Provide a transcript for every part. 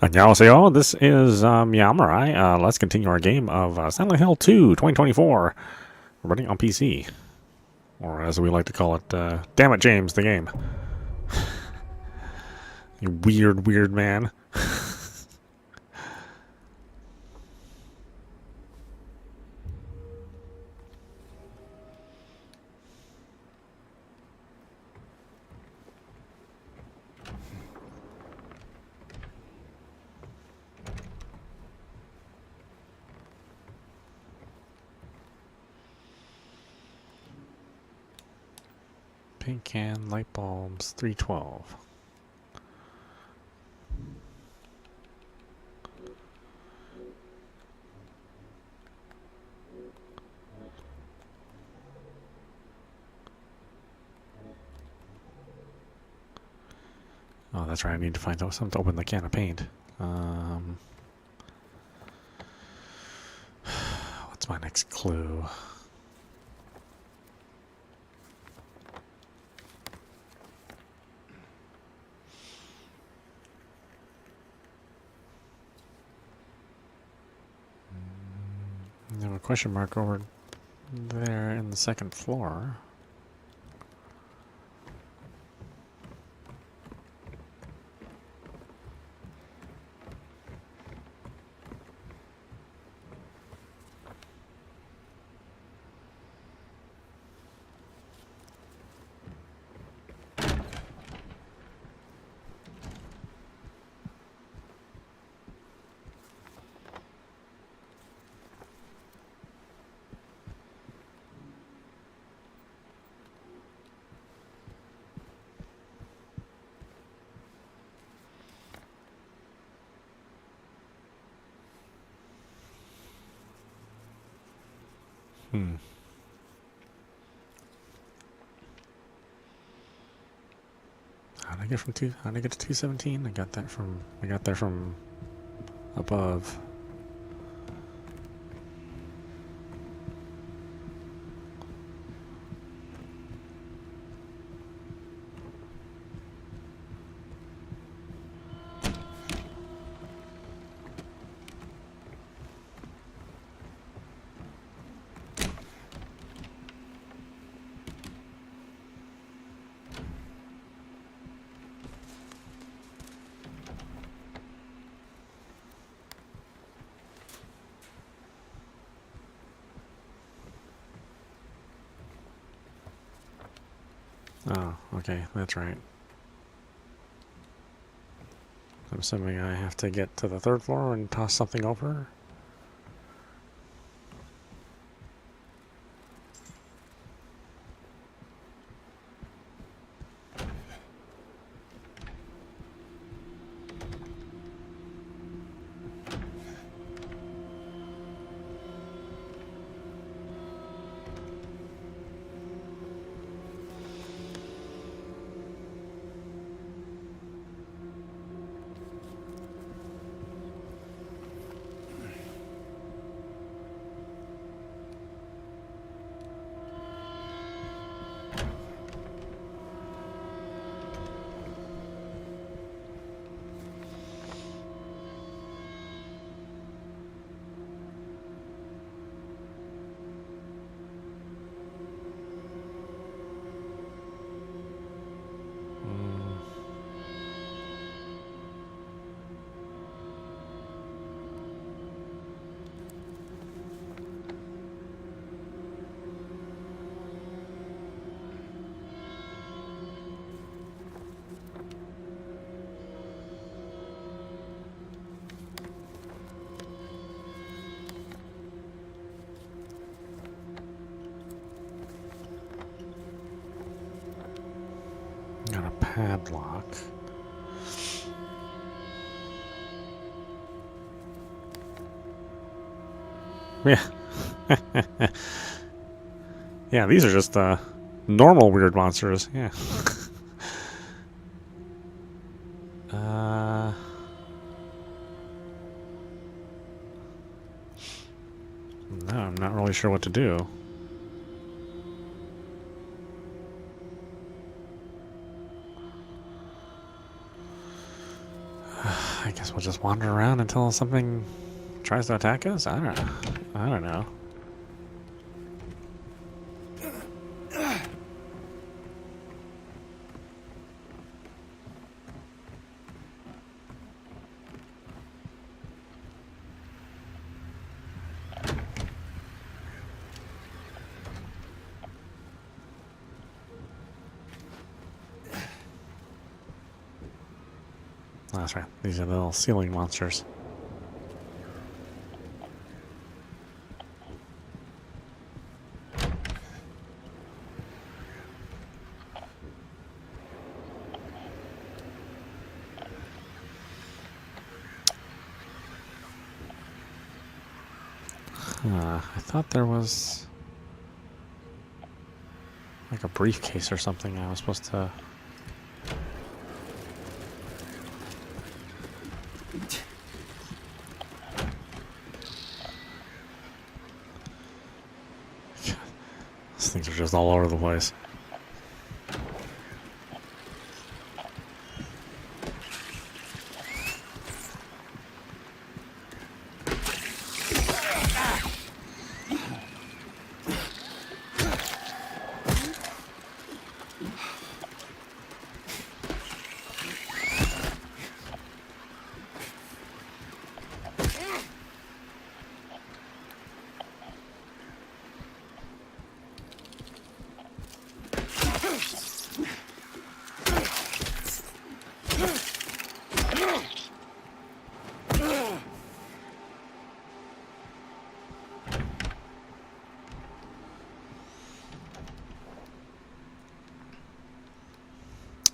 Annyeonghaseyo, this is meowmurai. Let's continue our game of Silent Hill 2 2024. We're running on PC. Or as we like to call it, damn it, James, the game. You weird man. Paint can, light bulbs, 312. Oh, that's right. I need to find out something to open the can of paint. What's my next clue? I have a question mark over there in the second floor. How did I get to 217? I got that from above. Oh, okay, that's right. I'm assuming I have to get to the third floor and toss something over. Got a padlock. Yeah. Yeah, these are just normal weird monsters. Yeah. No, I'm not really sure what to do. I guess we'll just wander around until something tries to attack us? I don't know. I don't know. That's right. These are the little ceiling monsters. I thought there was like a briefcase or something I was supposed to... These things are just all over the place.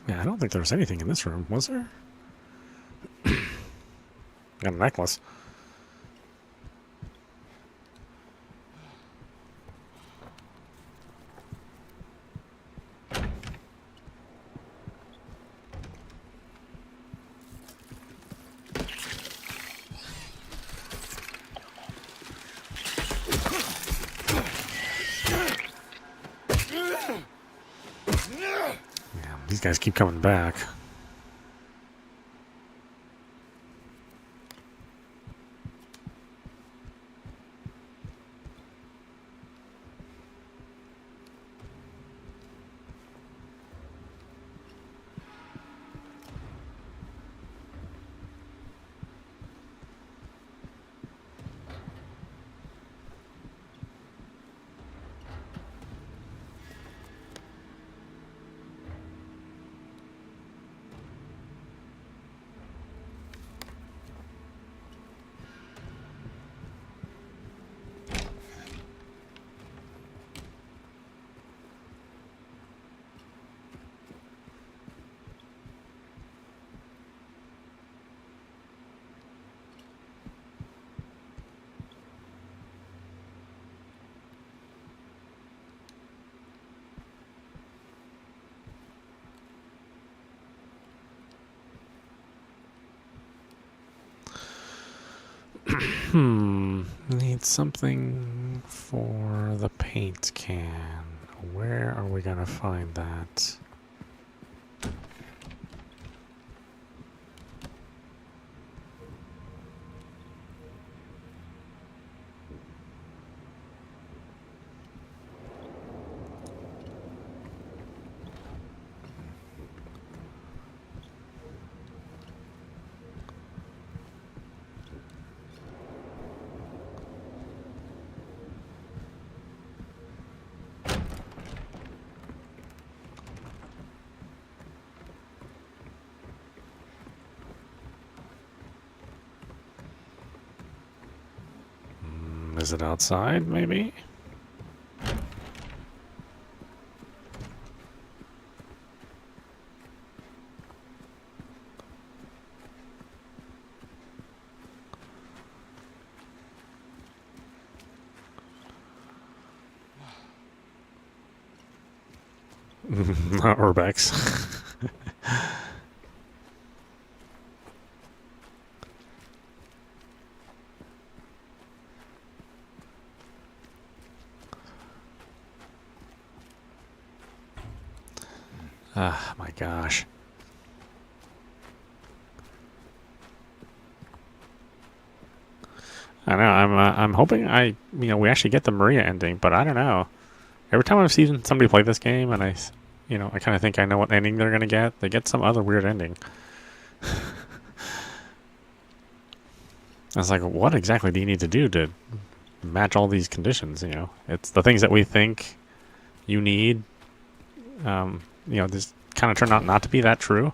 Yeah, I don't think there was anything in this room, was there? Got a necklace. Yeah, these guys keep coming back. Need something for the paint can. Where are we gonna find that? Is it outside, maybe? Not Urbex. Ah, my gosh. I know. I'm hoping we actually get the Maria ending, but I don't know. Every time I've seen somebody play this game, and I kind of think I know what ending they're gonna get. They get some other weird ending. I was like, what exactly do you need to do to match all these conditions? It's the things that we think you need. This kind of turned out not to be that true.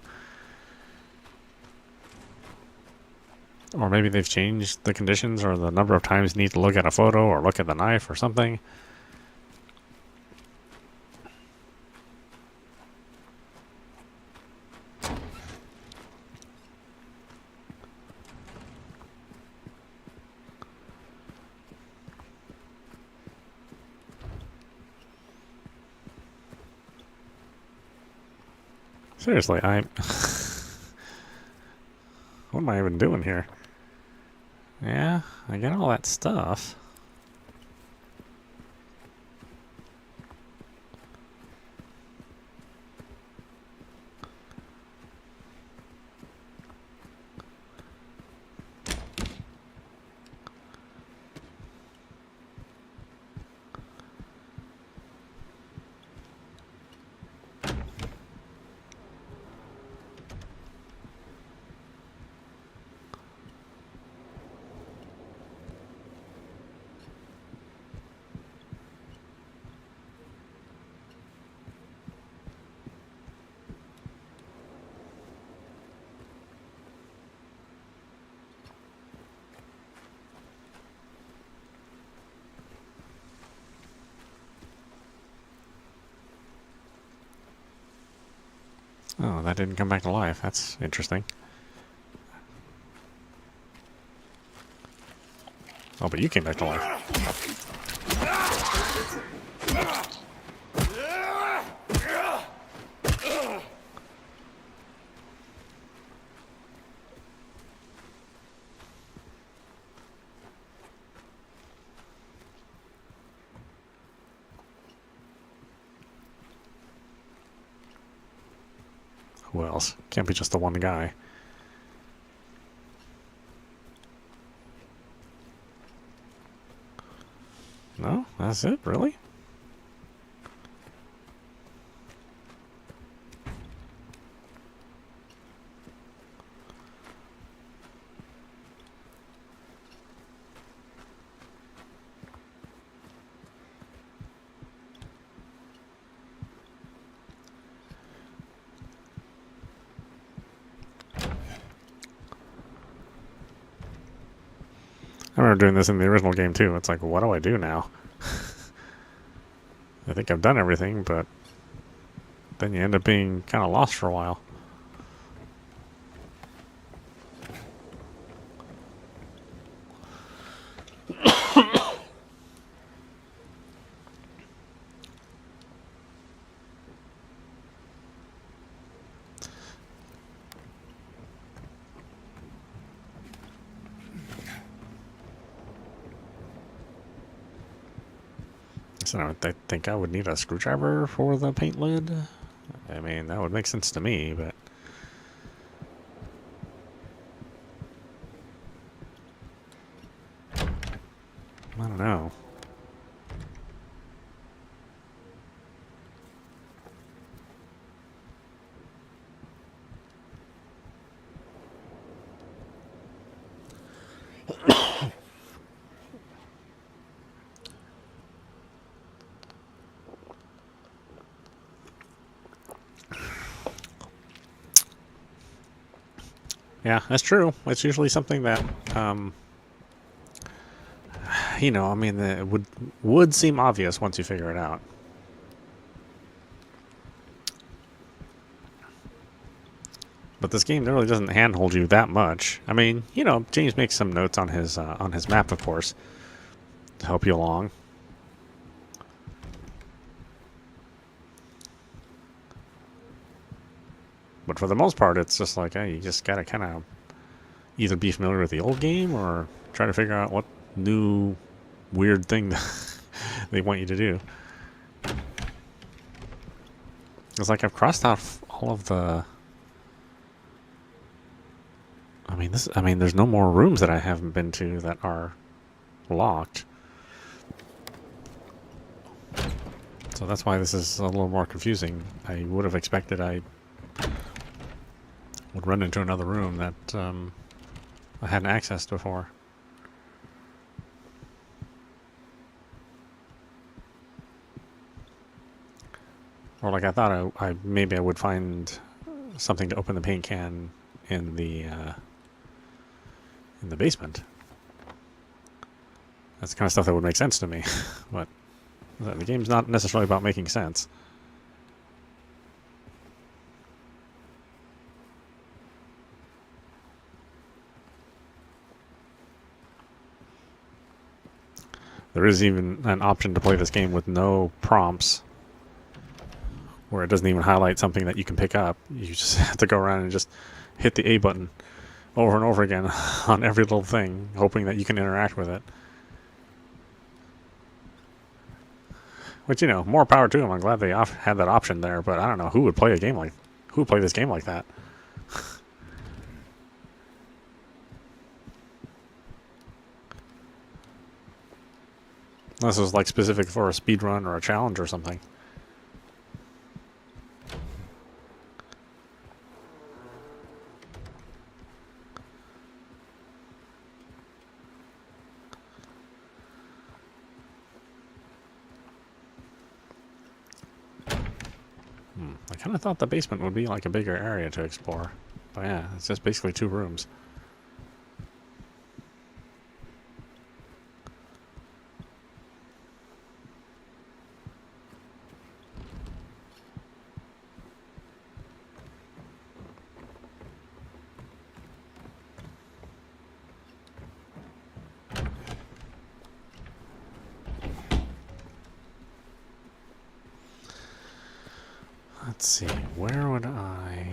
Or maybe they've changed the conditions or the number of times you need to look at a photo or look at the knife or something. Seriously, what am I even doing here? Yeah, I get all that stuff. Oh, that didn't come back to life. That's interesting. Oh, but you came back to life. Who else? Can't be just the one guy. No? That's it? Really? I remember doing this in the original game too. It's like, what do I do now? I think I've done everything, but then you end up being kind of lost for a while. So I think I would need a screwdriver for the paint lid. I mean, that would make sense to me, but I don't know. Yeah, that's true. It's usually something that, I mean, it would seem obvious once you figure it out. But this game really doesn't handhold you that much. I mean, James makes some notes on his map, of course, to help you along. But for the most part, it's just like, hey, you just gotta kind of either be familiar with the old game or try to figure out what new weird thing they want you to do. It's like I've crossed off all of the. I mean, there's no more rooms that I haven't been to that are locked. So that's why this is a little more confusing. I would have expected I would run into another room that I hadn't accessed before. Or like I thought I maybe I would find something to open the paint can in the basement. That's the kind of stuff that would make sense to me. But the game's not necessarily about making sense. There is even an option to play this game with no prompts, where it doesn't even highlight something that you can pick up. You just have to go around and just hit the A button over and over again on every little thing, hoping that you can interact with it. Which, you know, more power to them. I'm glad they had that option there, but I don't know who would play this game like that. Unless it was like specific for a speed run or a challenge or something. I kind of thought the basement would be like a bigger area to explore. But yeah, it's just basically 2 rooms. Let's see, where would I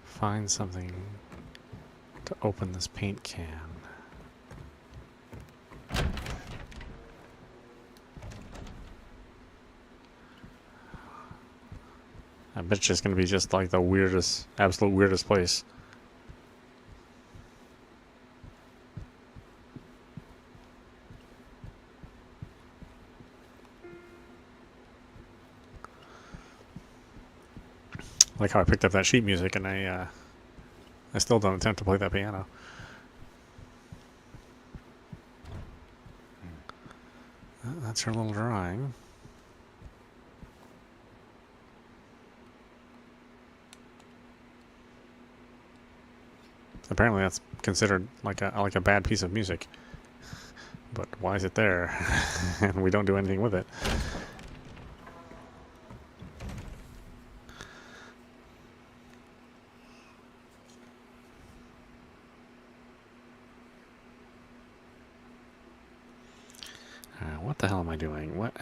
find something to open this paint can? I bet you it's going to be just like the weirdest, absolute weirdest place. Like how I picked up that sheet music and I still don't attempt to play that piano. That's her little drawing. Apparently that's considered like a bad piece of music. But why is it there? And we don't do anything with it. What the hell am I doing? What?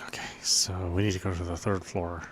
Okay, so we need to go to the 3rd floor.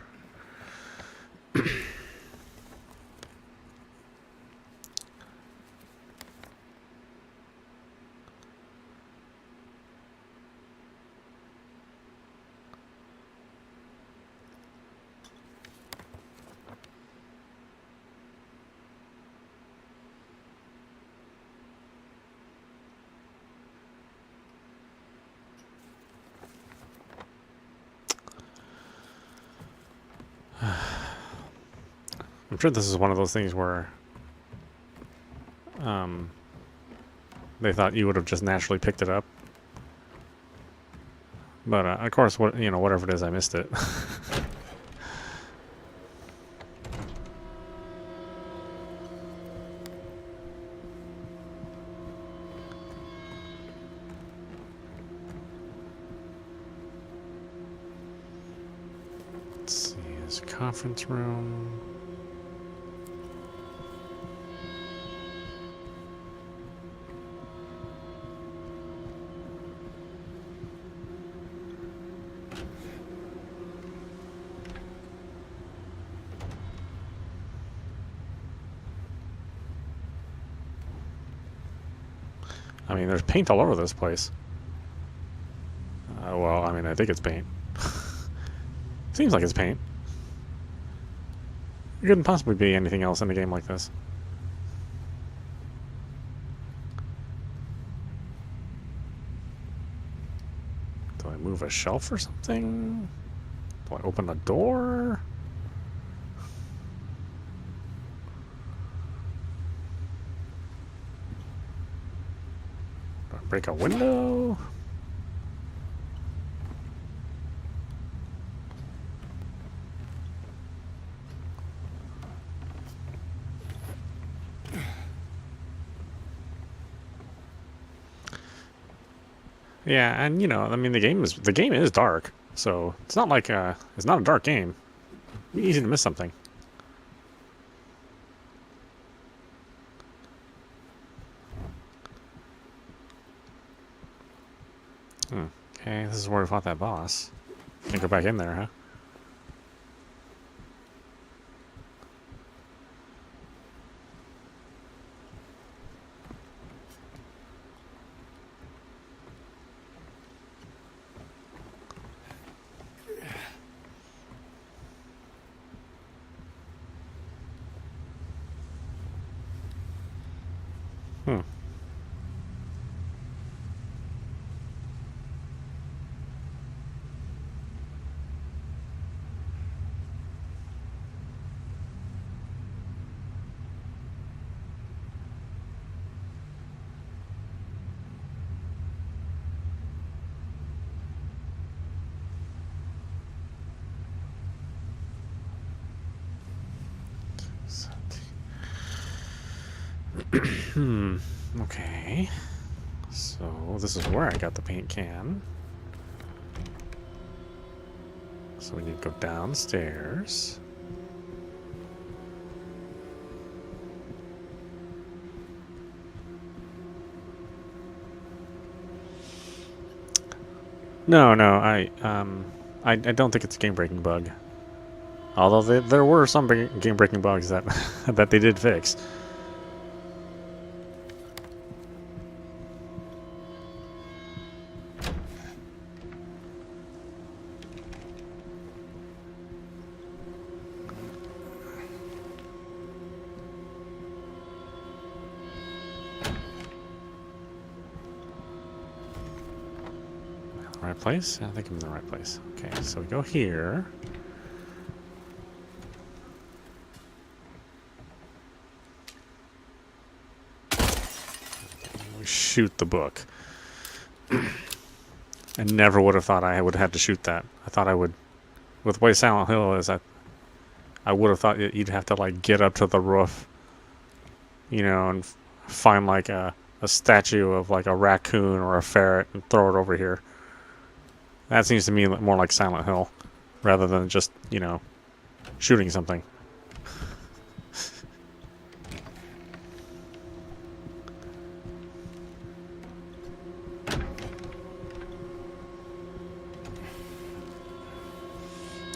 I'm sure this is one of those things where they thought you would have just naturally picked it up. But of course, whatever it is, I missed it. conference room. I mean, there's paint all over this place. Well, I mean, I think it's paint. Seems like it's paint. It couldn't possibly be anything else in a game like this. Do I move a shelf or something? Do I open a door? Do I break a window? Yeah, and you know, I mean, the game is dark, so it's not like it's not a dark game. It'd be easy to miss something. Okay, this is where we fought that boss. Can't go back in there, huh? Hmm. Okay. So this is where I got the paint can. So we need to go downstairs. No, I don't think it's a game-breaking bug. Although there were some game-breaking bugs that that they did fix. Right place? I think I'm in the right place. Okay, so we go here. We shoot the book. I never would have thought I would have had to shoot that. I thought I would, with the way Silent Hill is, I would have thought you'd have to like get up to the roof, you know, and find like a statue of like a raccoon or a ferret and throw it over here. That seems to me more like Silent Hill, rather than just, you know, shooting something.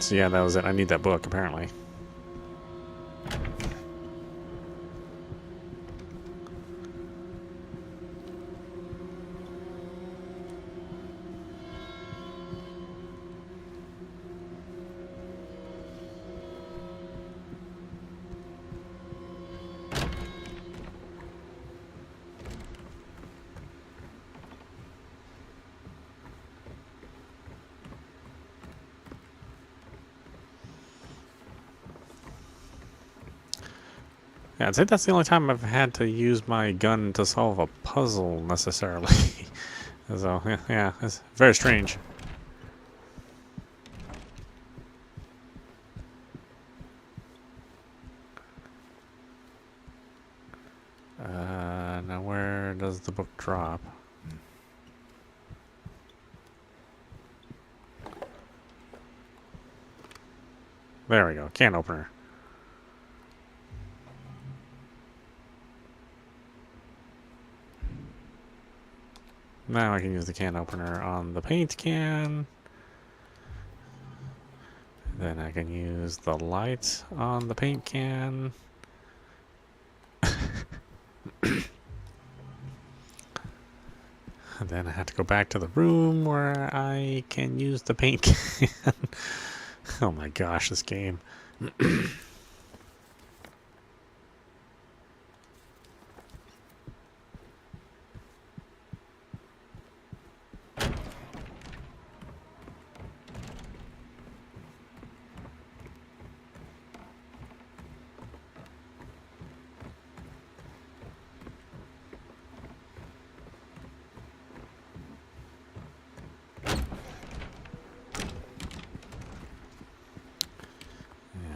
So yeah, that was it. I need that book, apparently. Yeah, I'd say that's the only time I've had to use my gun to solve a puzzle, necessarily. So, yeah, it's very strange. Now where does the book drop? There we go. Can opener. Now I can use the can opener on the paint can. Then I can use the light on the paint can. And then I have to go back to the room where I can use the paint can. Oh my gosh, this game.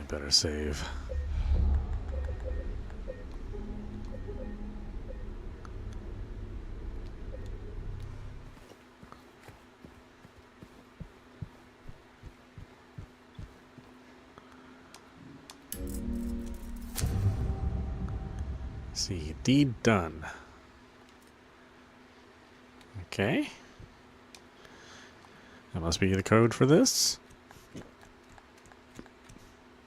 Better save. See, deed done. Okay. That must be the code for this.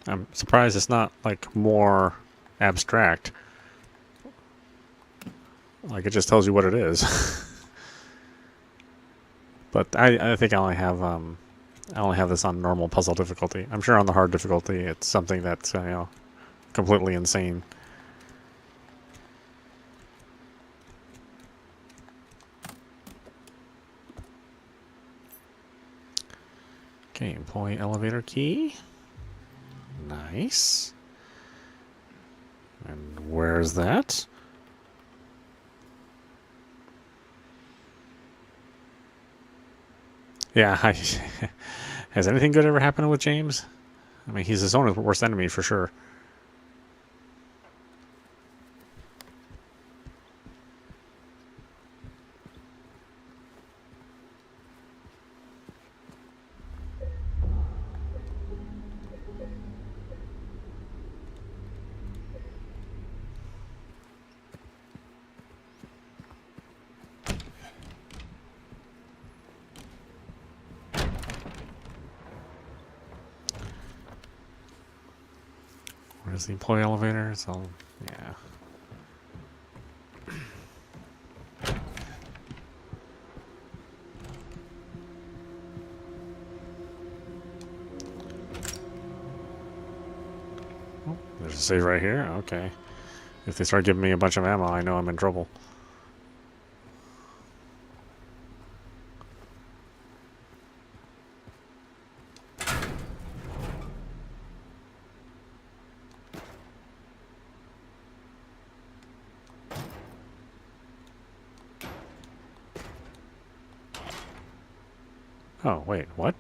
I'm surprised it's not, like, more abstract. Like, it just tells you what it is. But I think I only have this on normal puzzle difficulty. I'm sure on the hard difficulty it's something that's, you know, completely insane. Okay, employee elevator key. Nice. And where's that? Yeah, has anything good ever happened with James? I mean, he's his own worst enemy for sure. Where's the employee elevator? So, yeah. Oh, there's a save right here. Okay. If they start giving me a bunch of ammo, I know I'm in trouble. Oh, wait, what?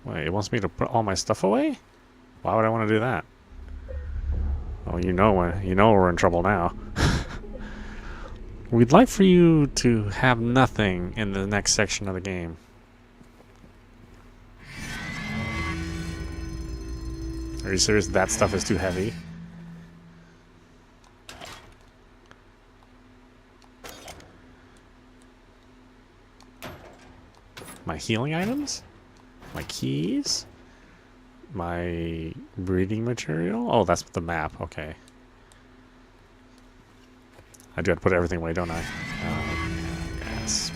Wait, it wants me to put all my stuff away? Why would I want to do that? Oh, you know we're in trouble now. We'd like for you to have nothing in the next section of the game. Are you serious? That stuff is too heavy? My healing items? My keys? My breeding material? Oh, that's the map. Okay. I do have to put everything away, don't I? Yes.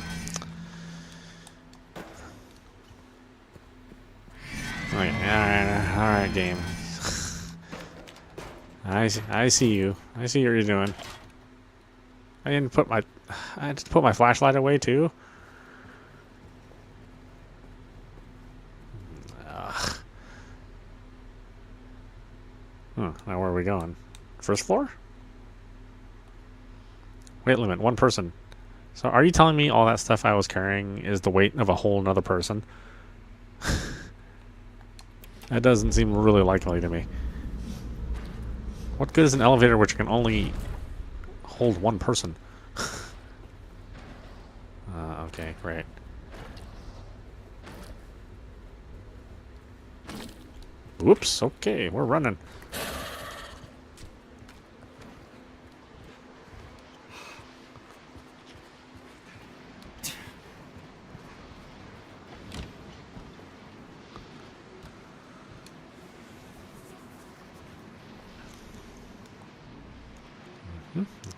Okay, alright, game. I see you. I see what you're doing. I had to put my flashlight away too. Now where are we going? First floor? Weight limit, 1 person. So are you telling me all that stuff I was carrying is the weight of a whole nother person? That doesn't seem really likely to me. What good is an elevator which can only hold 1 person? Okay, great. Whoops, okay, we're running.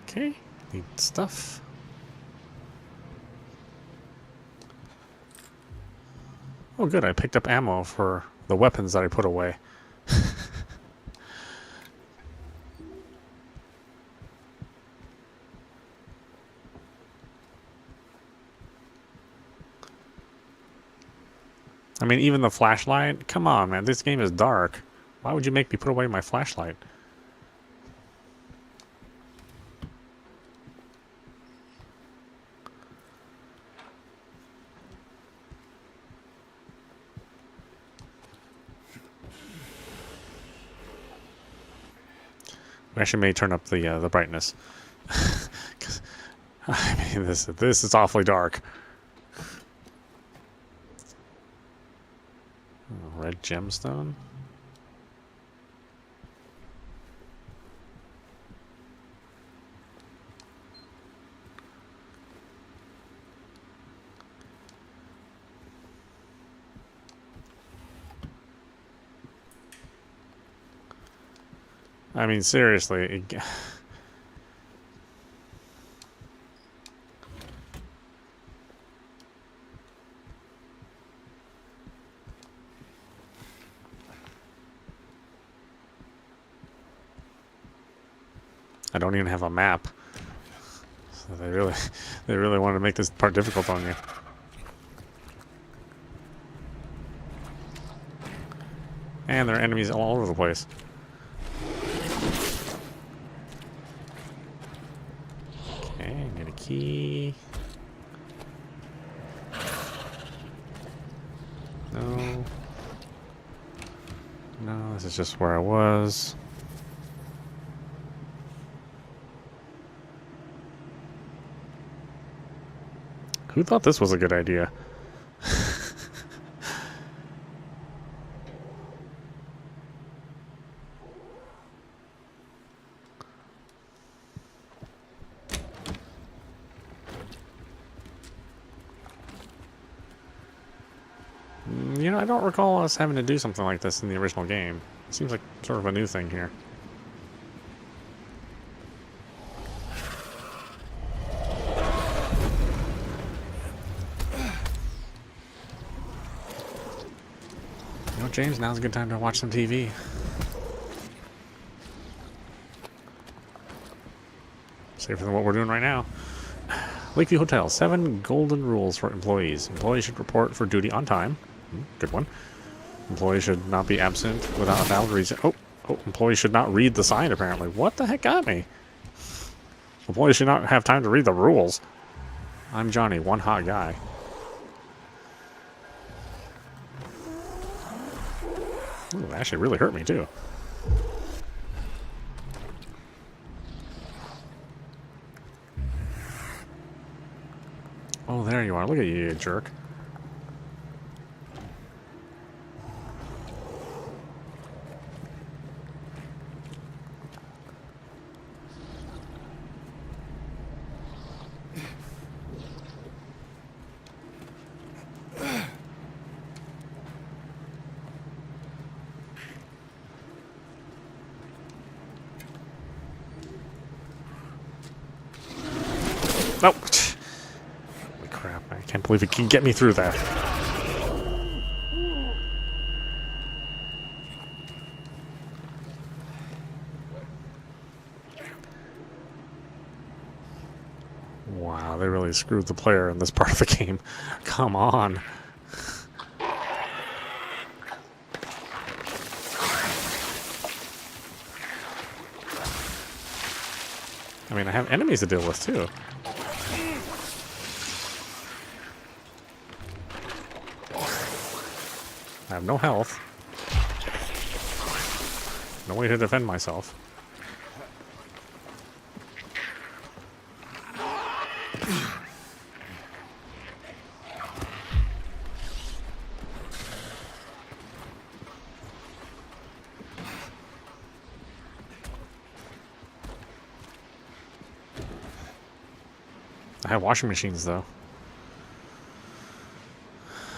Okay, need stuff. Oh good, I picked up ammo for the weapons that I put away. I mean, even the flashlight? Come on, man, this game is dark. Why would you make me put away my flashlight? We actually may turn up the brightness. 'Cause, I mean, this is awfully dark. Oh, red gemstone. I mean, seriously. I don't even have a map. So they really wanted to make this part difficult on you. And there are enemies all over the place. Okay, need a key. No. No, this is just where I was. Who thought this was a good idea? You know, I don't recall us having to do something like this in the original game. It seems like sort of a new thing here. You know, James, now's a good time to watch some TV. Safer than what we're doing right now. Lakeview Hotel, 7 golden rules for employees. Employees should report for duty on time. Good one. Employees should not be absent without a valid reason. Oh, employees should not read the sign, apparently. What the heck got me? Employees should not have time to read the rules. I'm Johnny, one hot guy. Ooh, that actually really hurt me, too. Oh, there you are. Look at you, you jerk. Nope. Holy crap, I can't believe it can get me through that. Wow, they really screwed the player in this part of the game. Come on. I mean, I have enemies to deal with, too. I have no health. No way to defend myself. I have washing machines, though.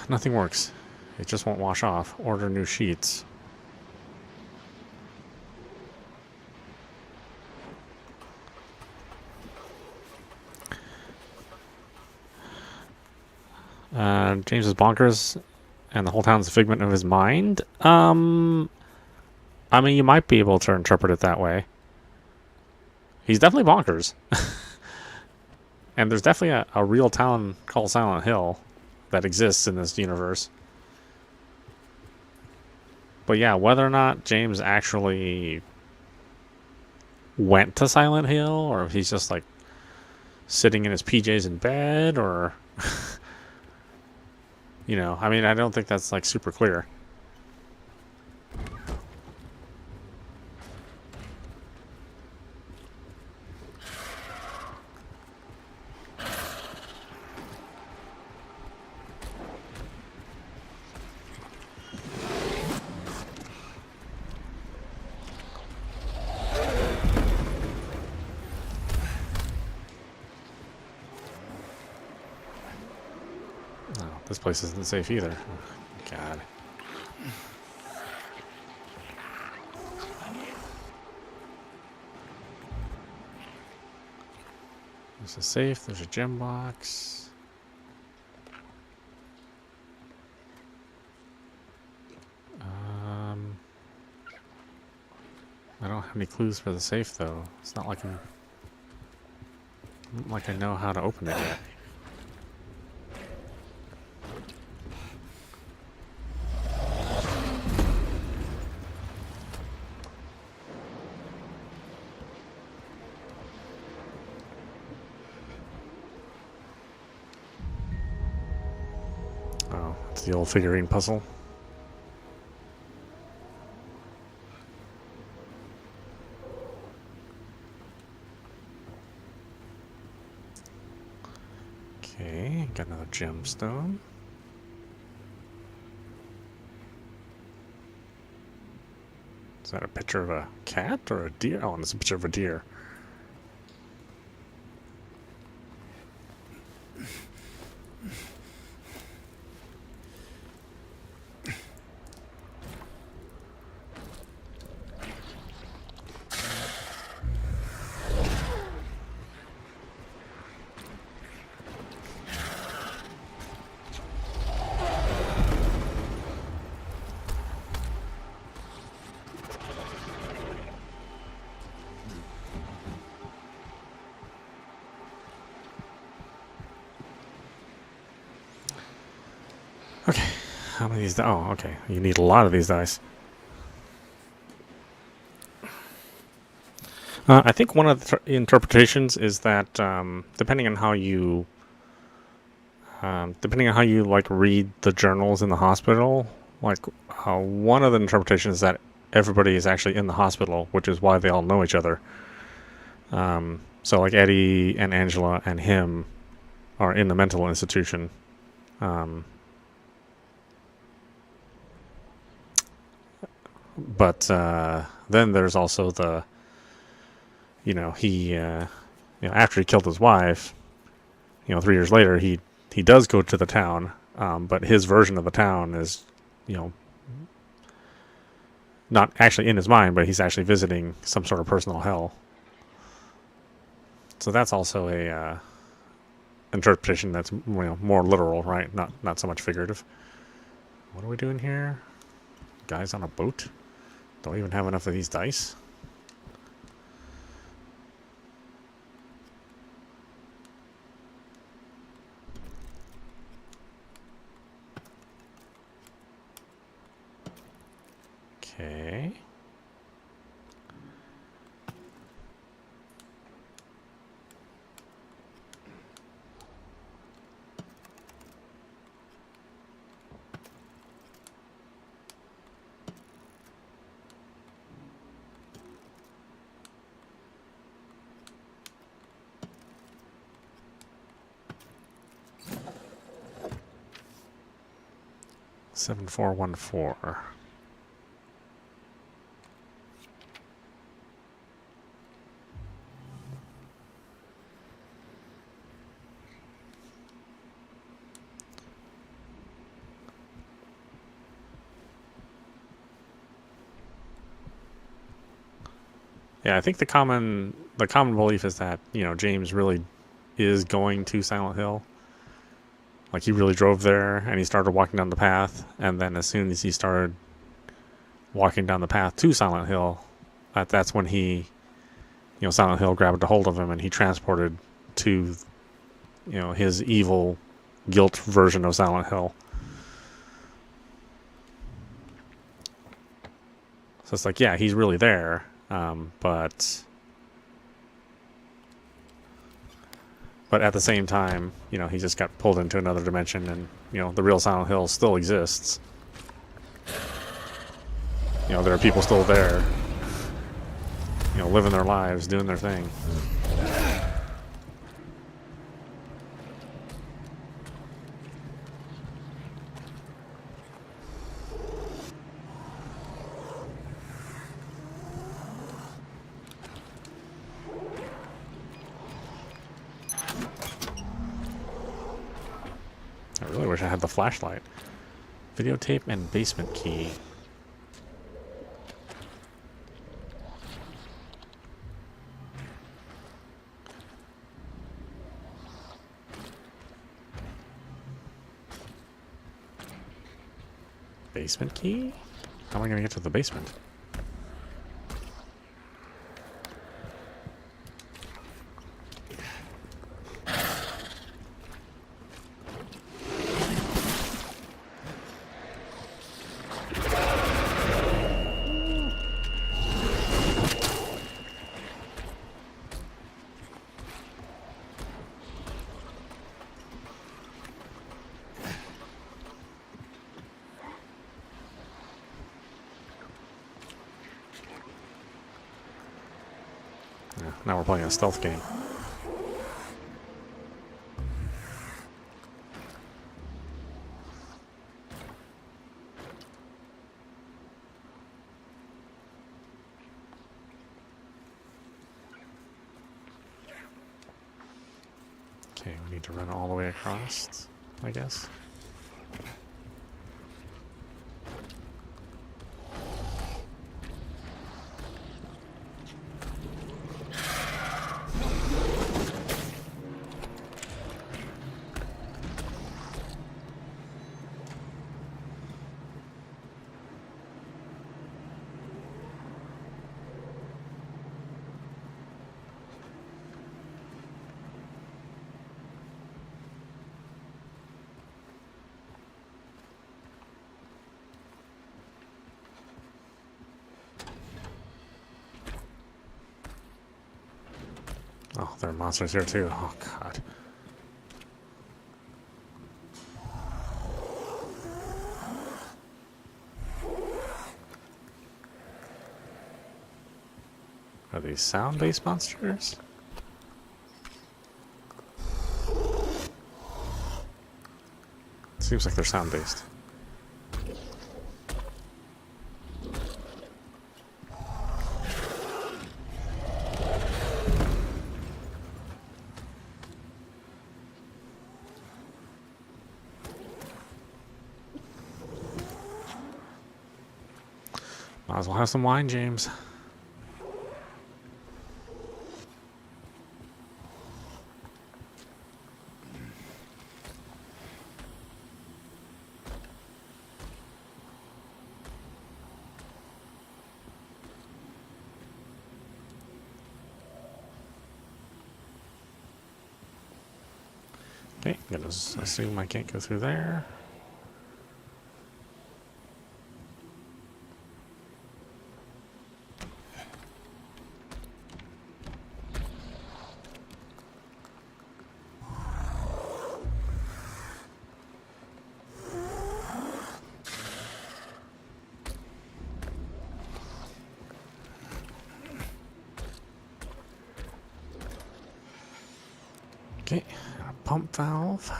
Nothing works. It just won't wash off. Order new sheets. James is bonkers, and the whole town's a figment of his mind. I mean, you might be able to interpret it that way. He's definitely bonkers. And there's definitely a real town called Silent Hill that exists in this universe. But yeah, whether or not James actually went to Silent Hill, or if he's just like sitting in his PJs in bed, or you know, I mean, I don't think that's like super clear. No, this place isn't safe either. Oh, God. There's a safe, there's a gem box. I don't have any clues for the safe, though. It's not like I know how to open it yet. Oh, it's the old figurine puzzle. Okay, got another gemstone. Is that a picture of a cat or a deer? Oh, and it's a picture of a deer. Okay, how many of these? Oh, okay. You need a lot of these dice. I think one of the interpretations is that depending on how you like read the journals in the hospital, like one of the interpretations is that everybody is actually in the hospital, which is why they all know each other. So like Eddie and Angela and him are in the mental institution. But then there's also the, after he killed his wife, 3 years later, he does go to the town, but his version of the town is, not actually in his mind, but he's actually visiting some sort of personal hell. So that's also a interpretation that's more literal, right? Not so much figurative. What are we doing here? Guys on a boat? Don't even have enough of these dice. Okay. Seven 414. Yeah, I think the common belief is that, you know, James really is going to Silent Hill. Like, he really drove there and he started walking down the path, and then as soon as he started walking down the path to Silent Hill, that's when he, you know, Silent Hill grabbed a hold of him and he transported to, you know, his evil guilt version of Silent Hill. So it's like, yeah, he's really there, but at the same time, you know, he just got pulled into another dimension, and, you know, the real Silent Hill still exists. You know, there are people still there, you know, living their lives, doing their thing. I really wish I had the flashlight. Videotape and basement key. Basement key? How am I going to get to the basement? Yeah, now we're playing a stealth game. Okay, we need to run all the way across, I guess. Oh, there are monsters here too. Oh, God. Are these sound-based monsters? Seems like they're sound-based. Might as well have some wine, James. Okay, I'm gonna assume I can't go through there. Okay, a pump valve.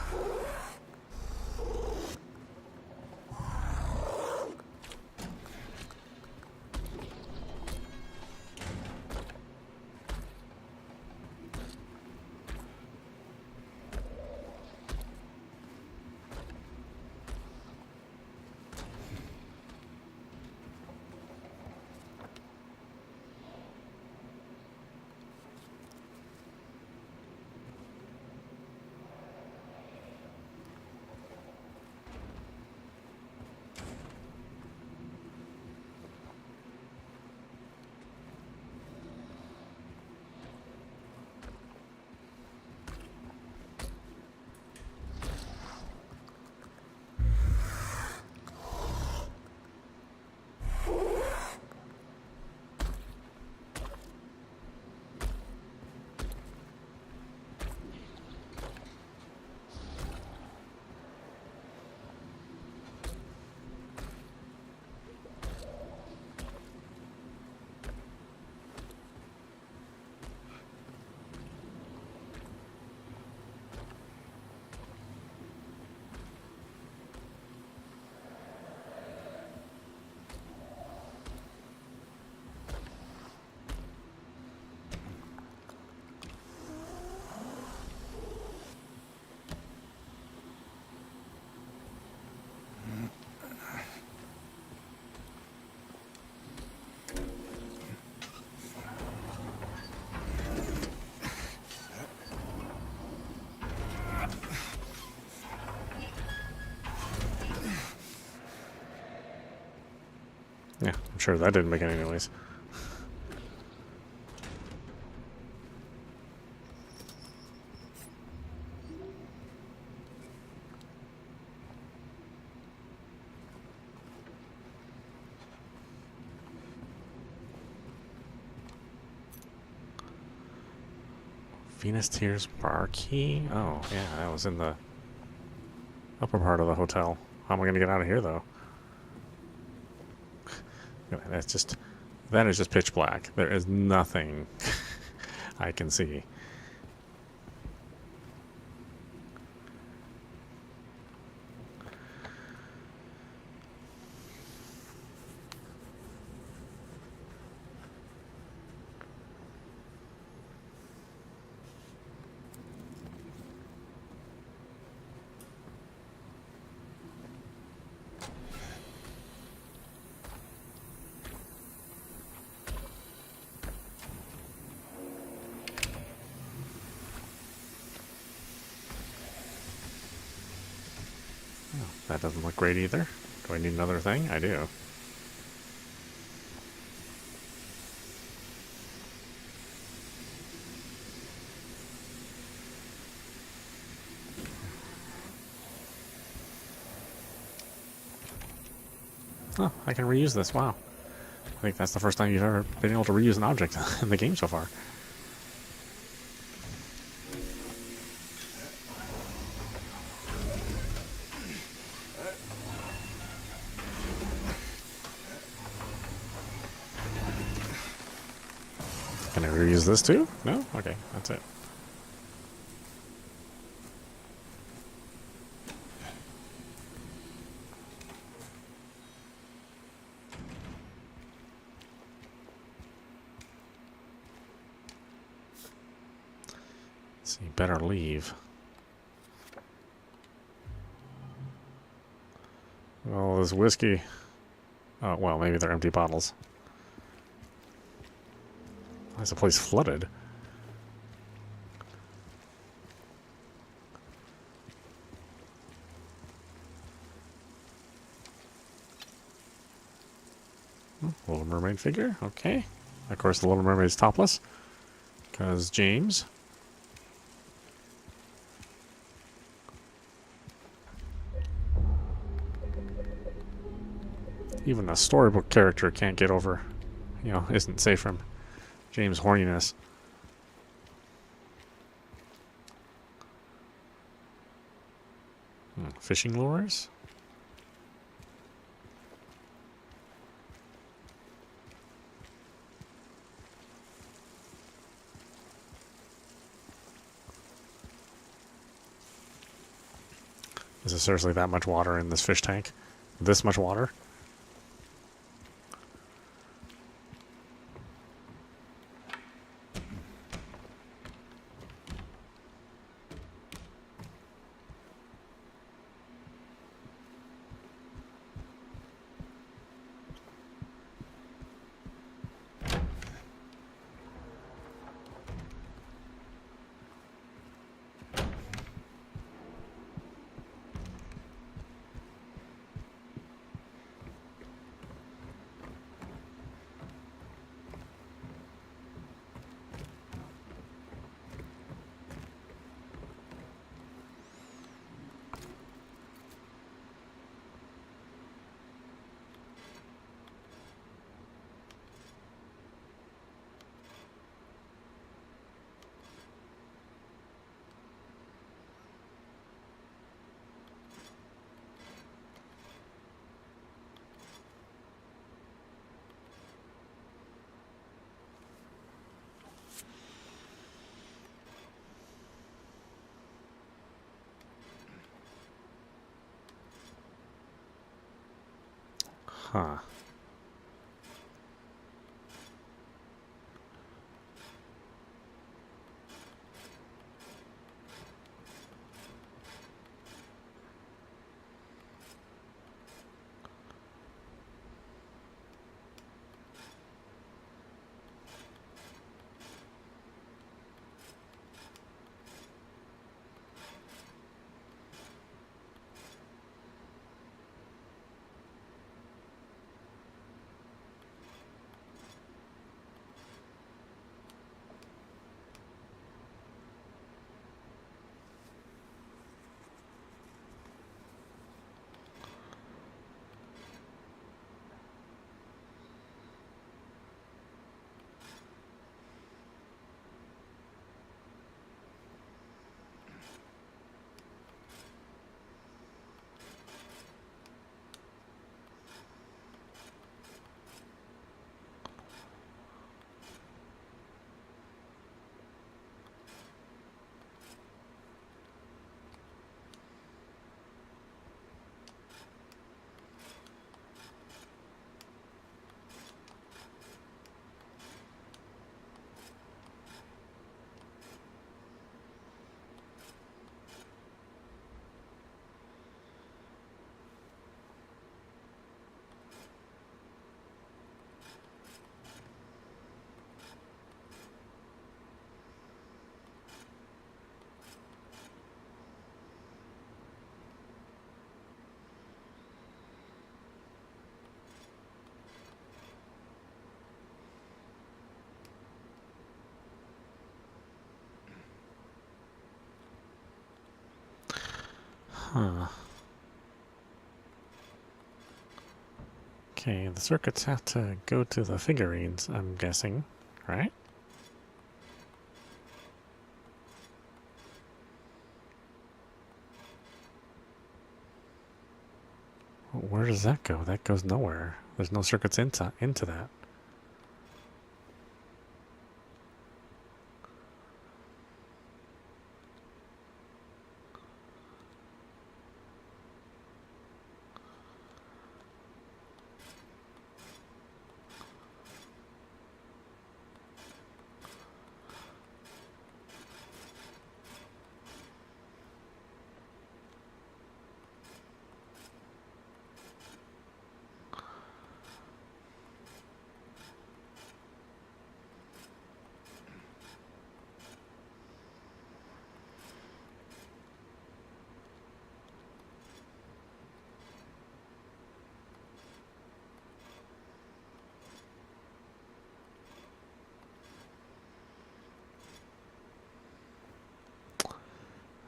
Yeah, I'm sure that didn't make any noise. Venus Tears Bar Key? Oh, yeah, that was in the upper part of the hotel. How am I going to get out of here, though? That is just pitch black. There is nothing I can see. That doesn't look great either. Do I need another thing? I do. Oh, I can reuse this. Wow. I think that's the first time you've ever been able to reuse an object in the game so far. Can I reuse this too? No? Okay, that's it. So you better leave. Well, this whiskey... Oh, well, maybe they're empty bottles. Why is the place flooded? Little Mermaid figure, okay. Of course, the Little Mermaid's topless. Because James. Even a storybook character can't get over, isn't safe from James' horniness. Fishing lures? Is there seriously that much water in this fish tank? This much water? Huh. Huh. Okay, the circuits have to go to the figurines, I'm guessing, right? Where does that go? That goes nowhere. There's no circuits into that.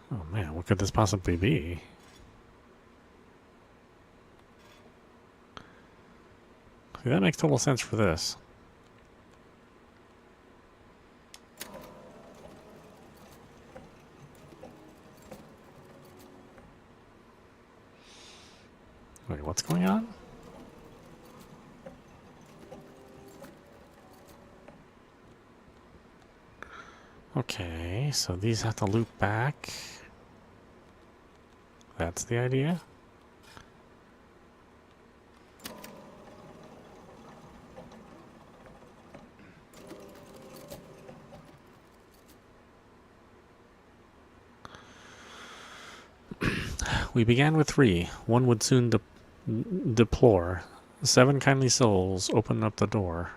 Oh man, what could this possibly be? See, that makes total sense for this. Wait, what's going on? Okay, so these have to loop back. That's the idea? We began with 3. One would soon deplore. 7 kindly souls open up the door.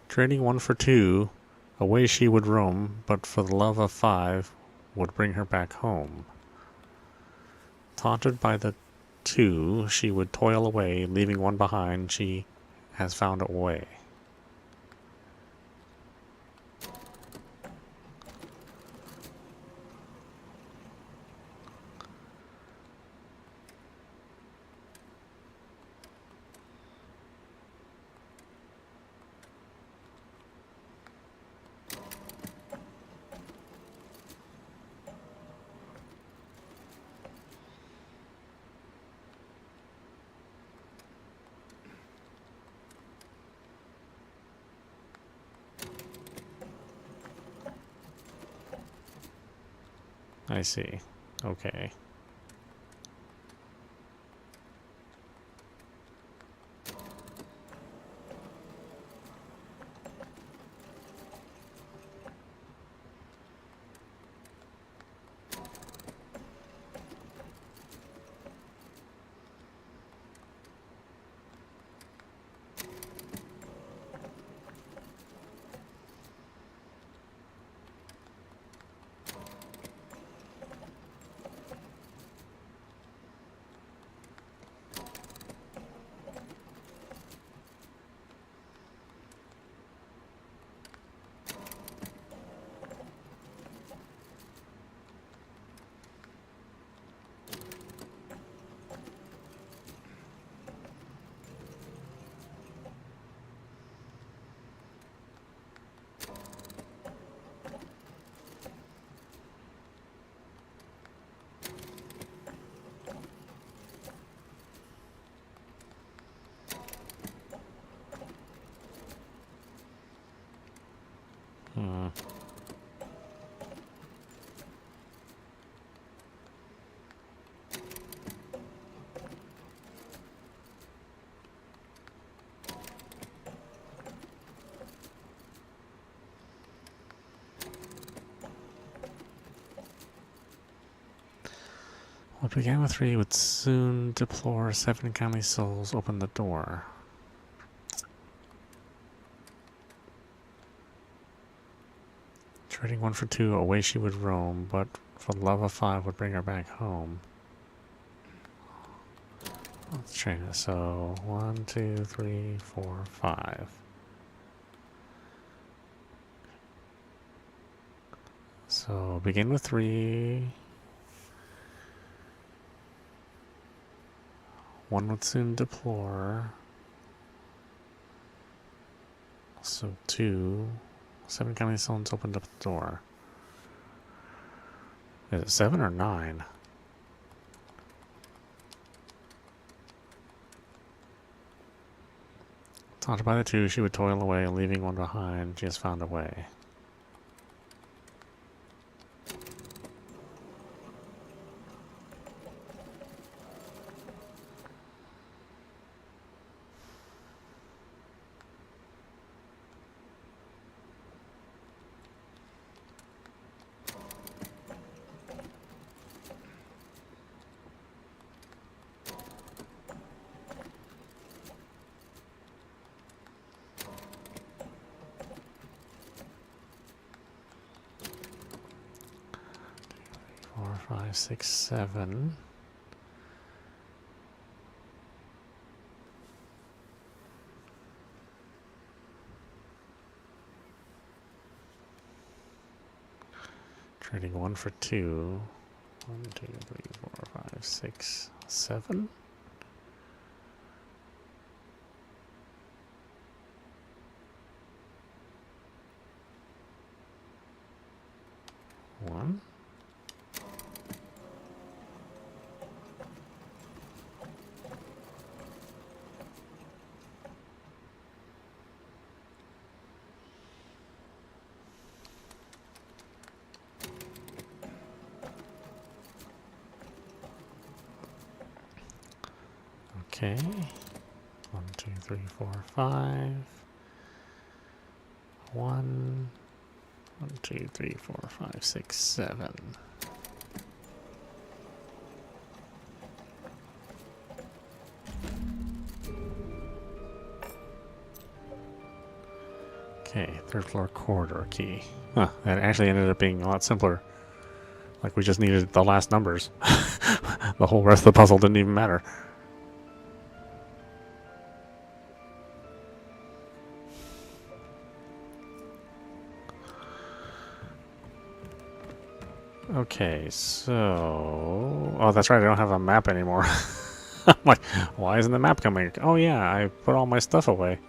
Trading 1 for 2, away she would roam, but for the love of 5 would bring her back home. Taunted by the 2, she would toil away, leaving 1 behind. She has found a way. I see. Okay. What began with 3 would soon deplore. 7 kindly souls open the door. Trading 1 for 2, away she would roam, but for the love of 5 would bring her back home. Let's train it. So 1, 2, 3, 4, 5. So begin with 3. One would soon deplore. So 2. 7 county zones opened up the door. Is it 7 or 9? Taunted by the 2, she would toil away, leaving one behind. She has found a way. Four, 5, 6, 7. Trading 1 for 2. 1, 2, 3, 4, 5, 6, 7. One. Okay. 1, 2, 3, 4, 5. 1. 1, 2, 3, 4, 5, 6, 7. Okay, third floor corridor key. Huh, that actually ended up being a lot simpler. Like we just needed the last numbers. The whole rest of the puzzle didn't even matter. Okay, so... Oh, that's right, I don't have a map anymore. I'm like, why isn't the map coming? Oh yeah, I put all my stuff away.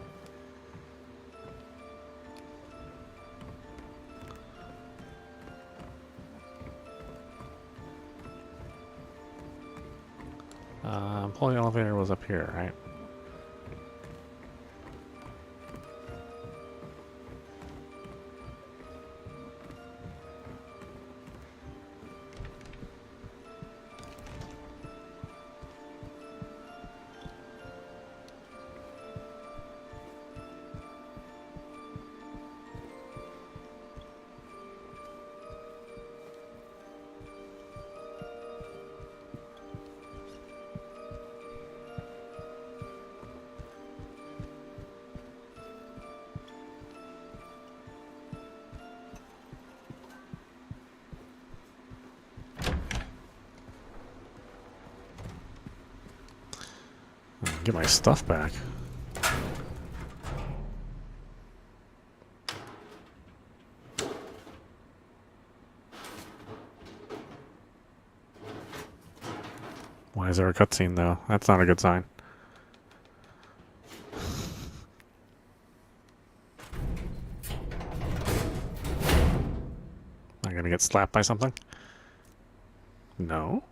Employee elevator was up here, right? Get my stuff back. Why is there a cutscene though? That's not a good sign. Am I gonna get slapped by something? No.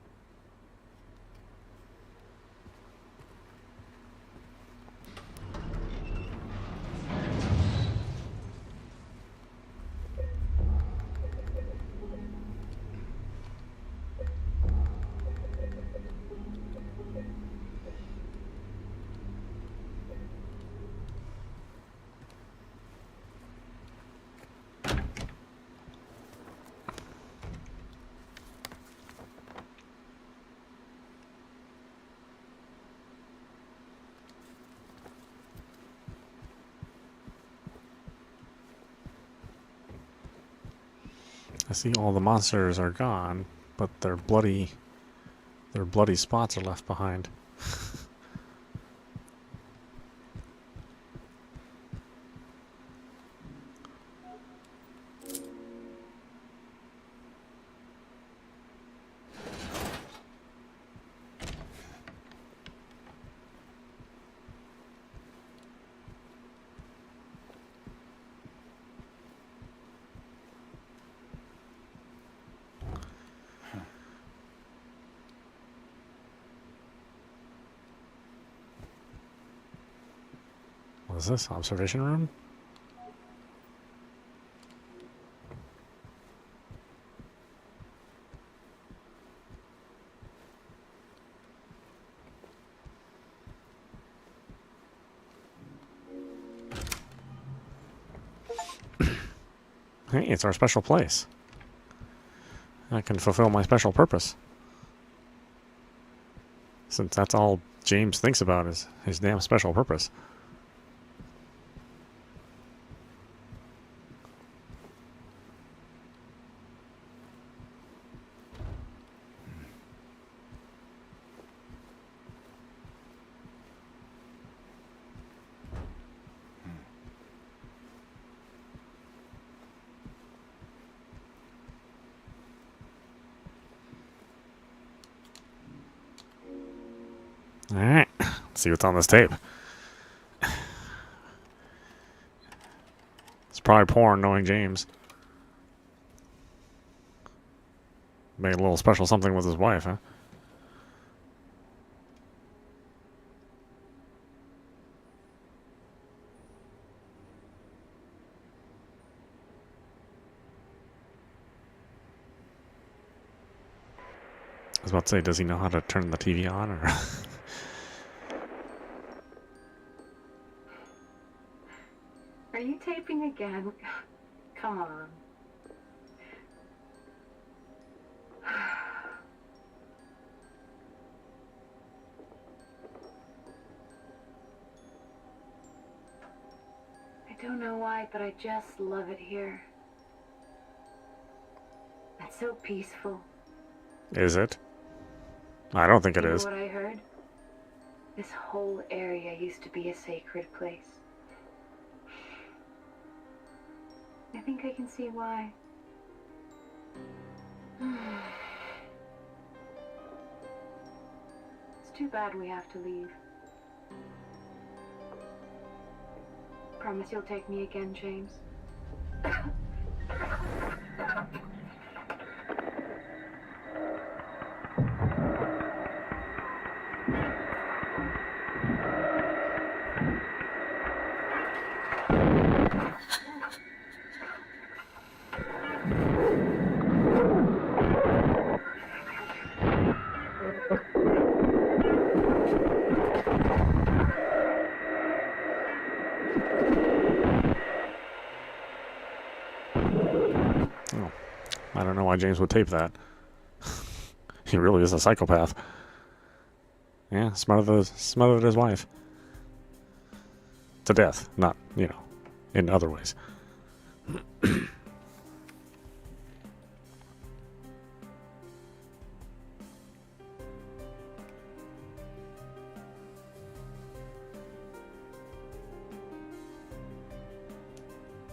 I see all the monsters are gone, but their bloody spots are left behind. What is this? Observation room? Hey, it's our special place. I can fulfill my special purpose. Since that's all James thinks about is his damn special purpose. Alright, let's see what's on this tape. It's probably porn, knowing James. Made a little special something with his wife, huh? I was about to say, does he know how to turn the TV on, or... Are you taping again? Come on. I don't know why, but I just love it here. It's so peaceful. Is it? I don't think it You know is. what I heard? This whole area used to be a sacred place. I think I can see why. It's too bad we have to leave. Promise you'll take me again, James. I don't know why James would tape that. He really is a psychopath. Yeah, smothered his wife. To death, not, in other ways.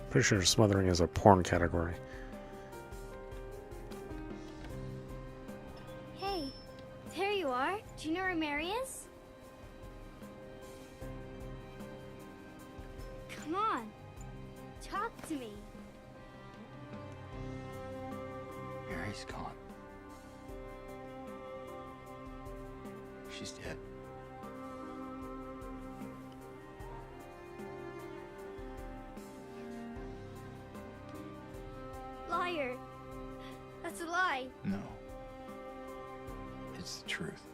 Pretty sure smothering is a porn category. Hey, there you are. Do you know where Mary is? Come on, talk to me. Mary's gone. She's dead. Liar. That's a lie. No. It's the truth.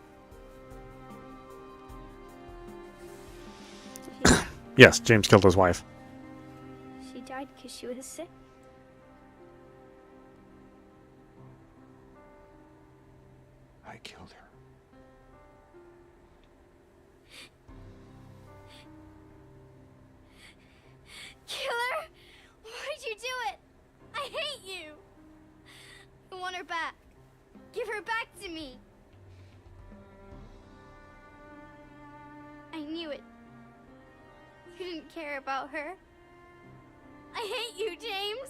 Yes, James killed his wife. She died because she was sick. I killed her. Killer? Why'd you do it? I hate you. I want her back. Give her back to me. I knew it. You didn't care about her. I hate you, James.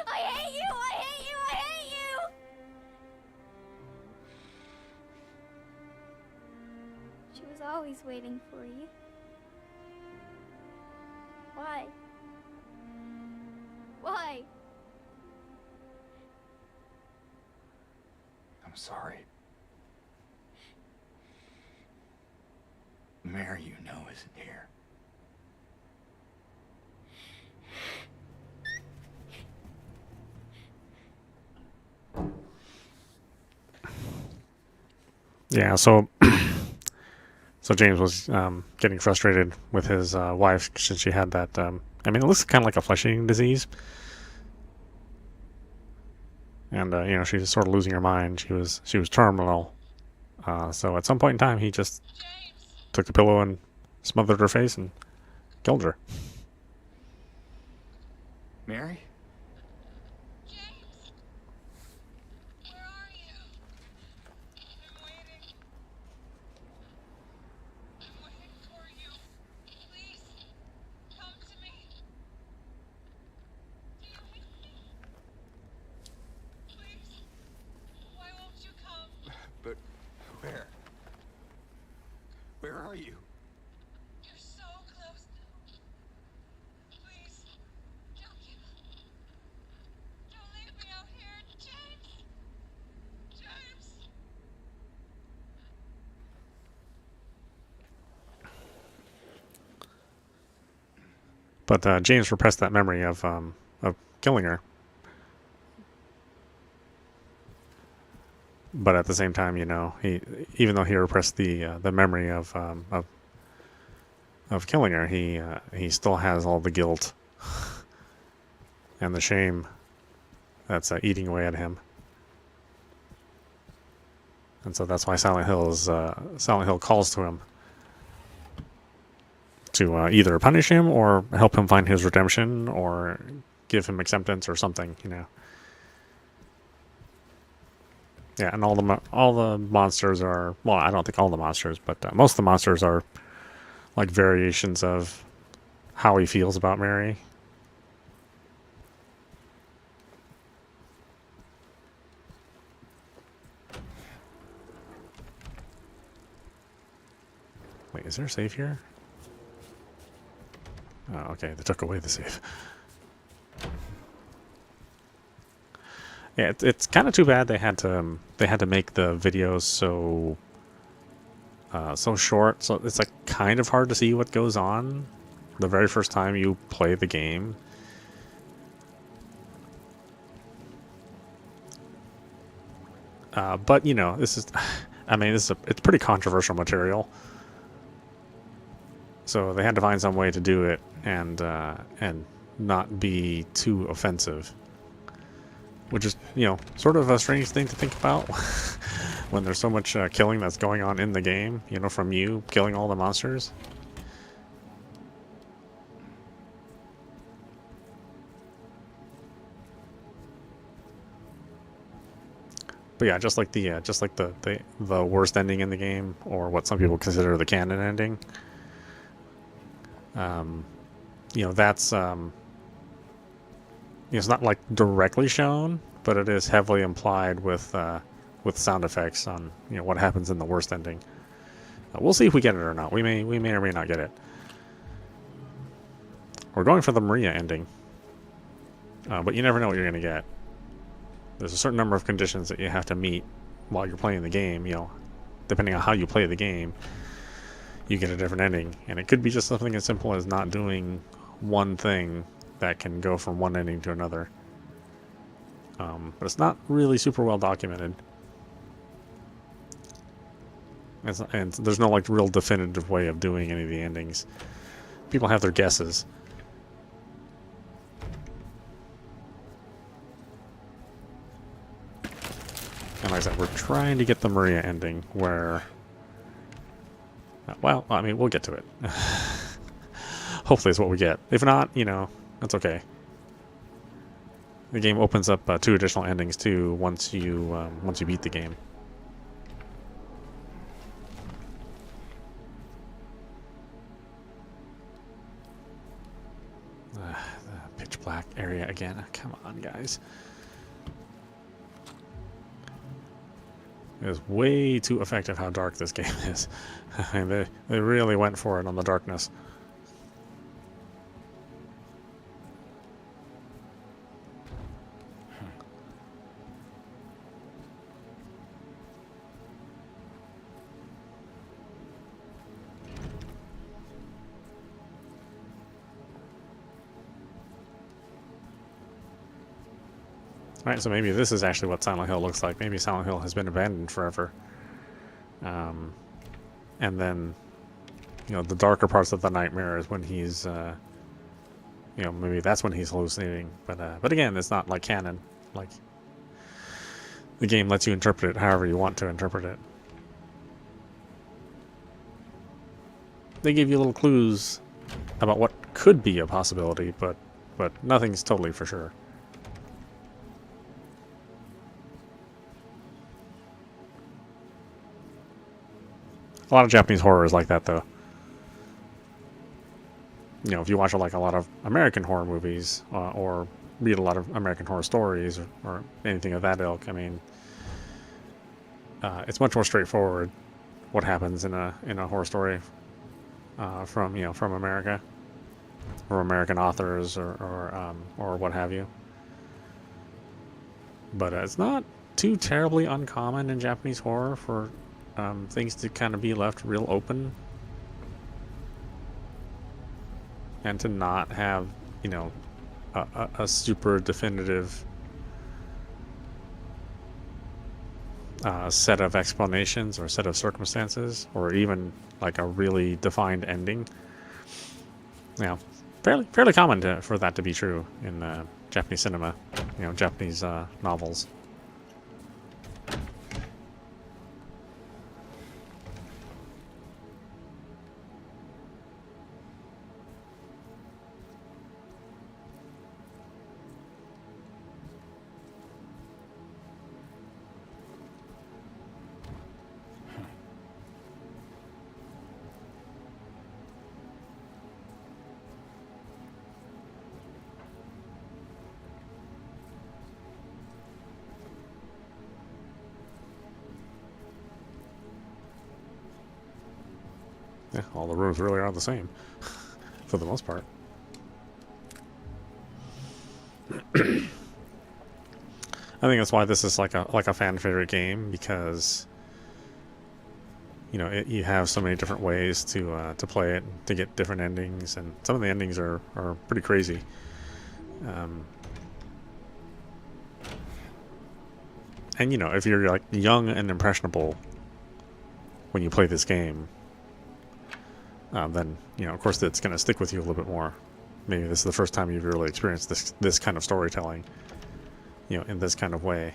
I hate you. I hate you. I hate you. She was always waiting for you. Why? Why? I'm sorry. Mary, you know, isn't here. Yeah, so so James was getting frustrated with his wife since she had that. I mean, it looks kind of like a flesh-eating disease, and you know, she's sort of losing her mind. She was terminal. So at some point in time, he just took the pillow and smothered her face and killed her. Mary? James! Where are you? I'm waiting. I'm waiting for you. Please, come to me. Do you miss me? Please, why won't you come? But where? Where are you? You're so close now. Please, don't give up. Don't leave me out here, James! James! But James repressed that memory of killing her. But at the same time, you know, even though he repressed the memory of killing her, he still has all the guilt and the shame that's eating away at him. And so that's why Silent Hill calls to him to either punish him or help him find his redemption or give him acceptance or something, you know. Yeah, and all the monsters are, well, I don't think all the monsters, but most of the monsters are like variations of how he feels about Mary. Wait, is there a save here? Oh, okay, they took away the save. Yeah, it's kind of too bad they had to make the videos so so short. So it's like kind of hard to see what goes on the very first time you play the game. But you know, this is, I mean, it's pretty controversial material. So they had to find some way to do it and not be too offensive. Which is, you know, sort of a strange thing to think about when there's so much killing that's going on in the game, you know, from you killing all the monsters. But yeah, just like the worst ending in the game, or what some people consider the canon ending. You know, that's it's not like directly shown, but it is heavily implied with sound effects on, you know, what happens in the worst ending. We'll see if we get it or not. We may or may not get it. We're going for the Maria ending, but you never know what you're going to get. There's a certain number of conditions that you have to meet while you're playing the game. You know, depending on how you play the game, you get a different ending, and it could be just something as simple as not doing one thing that can go from one ending to another. But it's not really super well documented. And there's no like real definitive way of doing any of the endings. People have their guesses. And like I said, we're trying to get the Maria ending where... well, I mean, we'll get to it. Hopefully it's what we get. If not, you know, that's okay. The game opens up 2 additional endings too once you beat the game. The pitch black area again. Come on, guys. It is way too effective how dark this game is. they really went for it on the darkness. Alright, so maybe this is actually what Silent Hill looks like. Maybe Silent Hill has been abandoned forever. And then, the darker parts of the nightmare is when he's, maybe that's when he's hallucinating. But again, it's not like canon. Like, the game lets you interpret it however you want to interpret it. They give you little clues about what could be a possibility, but nothing's totally for sure. A lot of Japanese horror is like that, though. If you watch like a lot of American horror movies or read a lot of American horror stories or anything of that ilk, I mean, it's much more straightforward what happens in a horror story from America or American authors or what have you. But it's not too terribly uncommon in Japanese horror for things to kind of be left real open and to not have, a super definitive set of explanations or set of circumstances or even like a really defined ending. Fairly common for that to be true in Japanese cinema, Japanese novels. Yeah, all the rooms really are the same, for the most part. I think that's why this is like a fan favorite game, because you have so many different ways to play it, to get different endings, and some of the endings are pretty crazy. And if you're like young and impressionable when you play this game, then of course it's going to stick with you a little bit more. Maybe this is the first time you've really experienced this kind of storytelling, in this kind of way.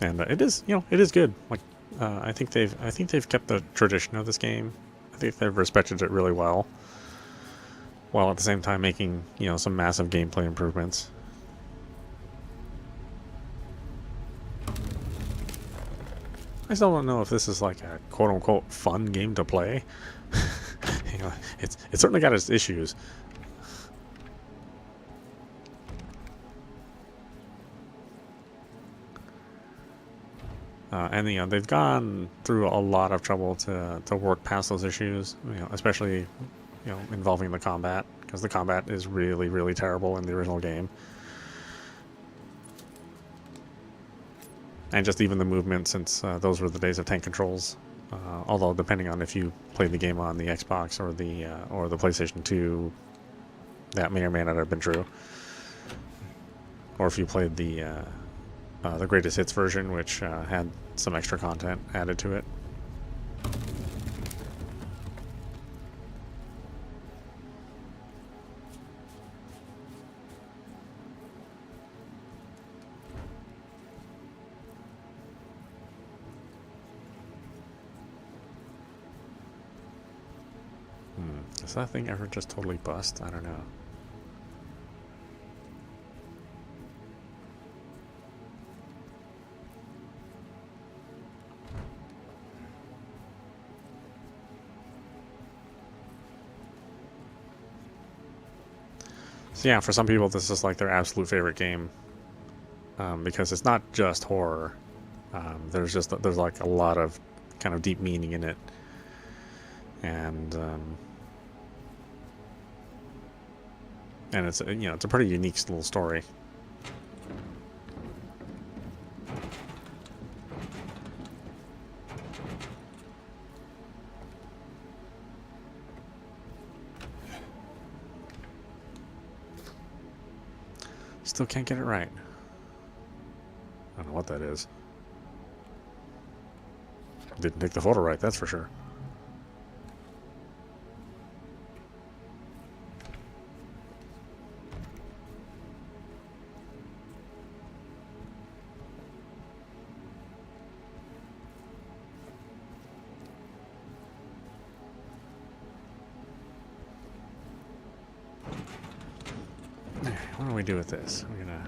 And it is good. Like, I think they've kept the tradition of this game. I think they've respected it really well, while at the same time making some massive gameplay improvements. I still don't know if this is like a quote unquote fun game to play. It's certainly got its issues. And they've gone through a lot of trouble to work past those issues, especially involving the combat, because the combat is really, really terrible in the original game. And just even the movement, since those were the days of tank controls. Although depending on if you played the game on the Xbox or the PlayStation 2, that may or may not have been true. Or if you played the greatest hits version, which had some extra content added to it. Does that thing ever just totally bust? I don't know. So yeah, for some people this is like their absolute favorite game, because it's not just horror. There's like a lot of kind of deep meaning in it, and And it's it's a pretty unique little story. Still can't get it right. I don't know what that is. Didn't take the photo right, that's for sure. What do we do with this? We're gonna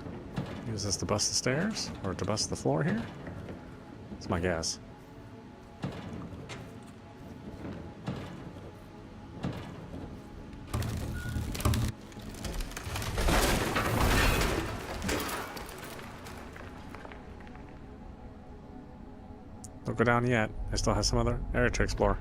use this to bust the stairs? Or to bust the floor here? That's my guess. Don't go down yet. I still have some other area to explore.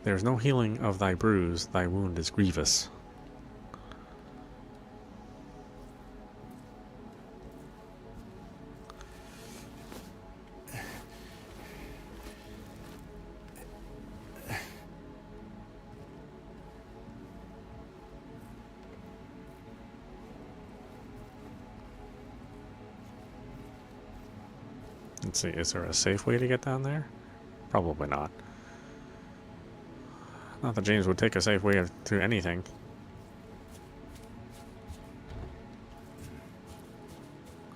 There is no healing of thy bruise, thy wound is grievous. Let's see, is there a safe way to get down there? Probably not. Not that James would take a safe way to anything.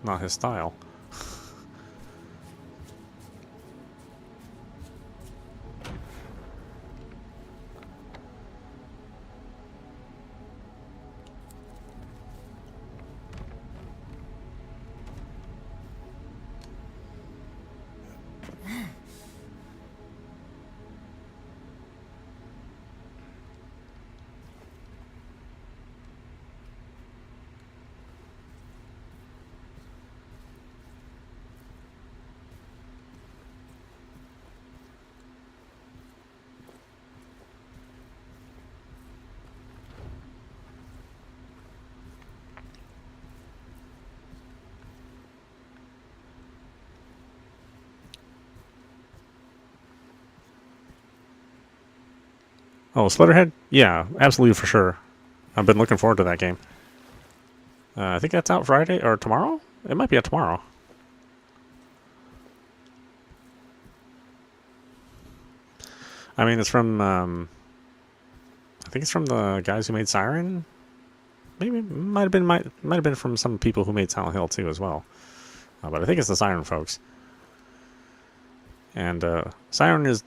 Not his style. Oh, Slitterhead? Yeah, absolutely for sure. I've been looking forward to that game. I think that's out Friday or tomorrow? It might be out tomorrow. I mean, it's from, I think it's from the guys who made Siren. Maybe might have been from some people who made Silent Hill too as well. But I think it's the Siren folks. And Siren is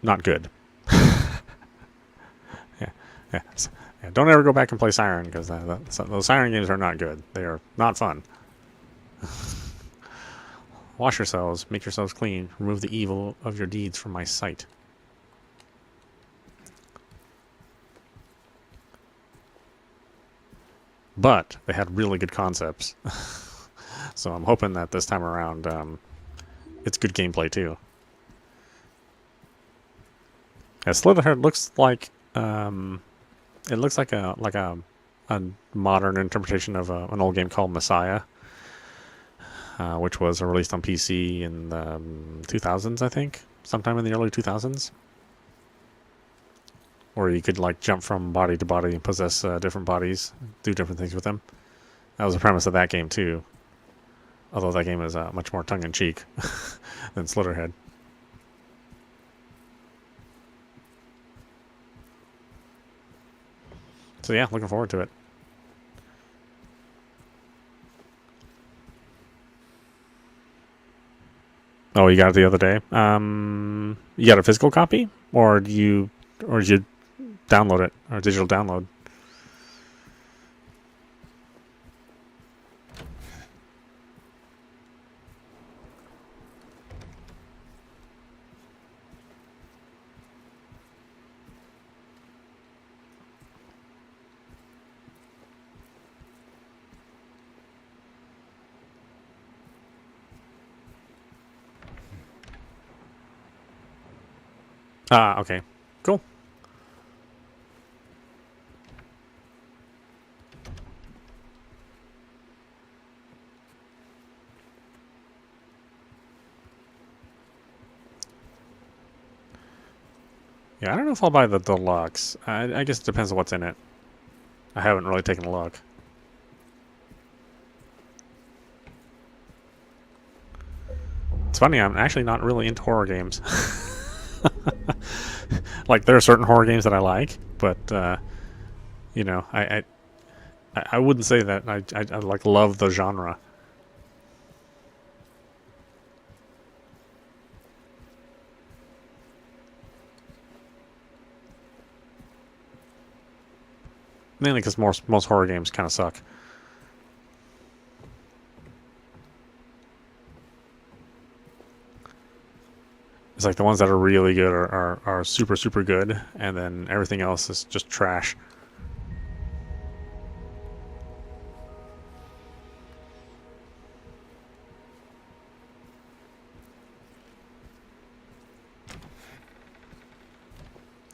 not good. Yeah, don't ever go back and play Siren, because those Siren games are not good. They are not fun. Wash yourselves, make yourselves clean, remove the evil of your deeds from my sight. But they had really good concepts. So I'm hoping that this time around it's good gameplay too. As Slitherhead looks like it looks like a modern interpretation of an old game called Messiah, which was released on PC in the 2000s, I think, sometime in the early 2000s, where you could like jump from body to body and possess different bodies, do different things with them. That was the premise of that game too, although that game is much more tongue-in-cheek than Slitherhead. So yeah, looking forward to it. Oh, you got it the other day? You got a physical copy? Or do you or you download it, or digital download. Ah, okay. Cool. Yeah, I don't know if I'll buy the deluxe. I guess it depends on what's in it. I haven't really taken a look. It's funny, I'm actually not really into horror games. Like, there are certain horror games that I like, but you know, I wouldn't say that I like love the genre. Mainly because most horror games kind of suck. It's like the ones that are really good are super, super good, and then everything else is just trash.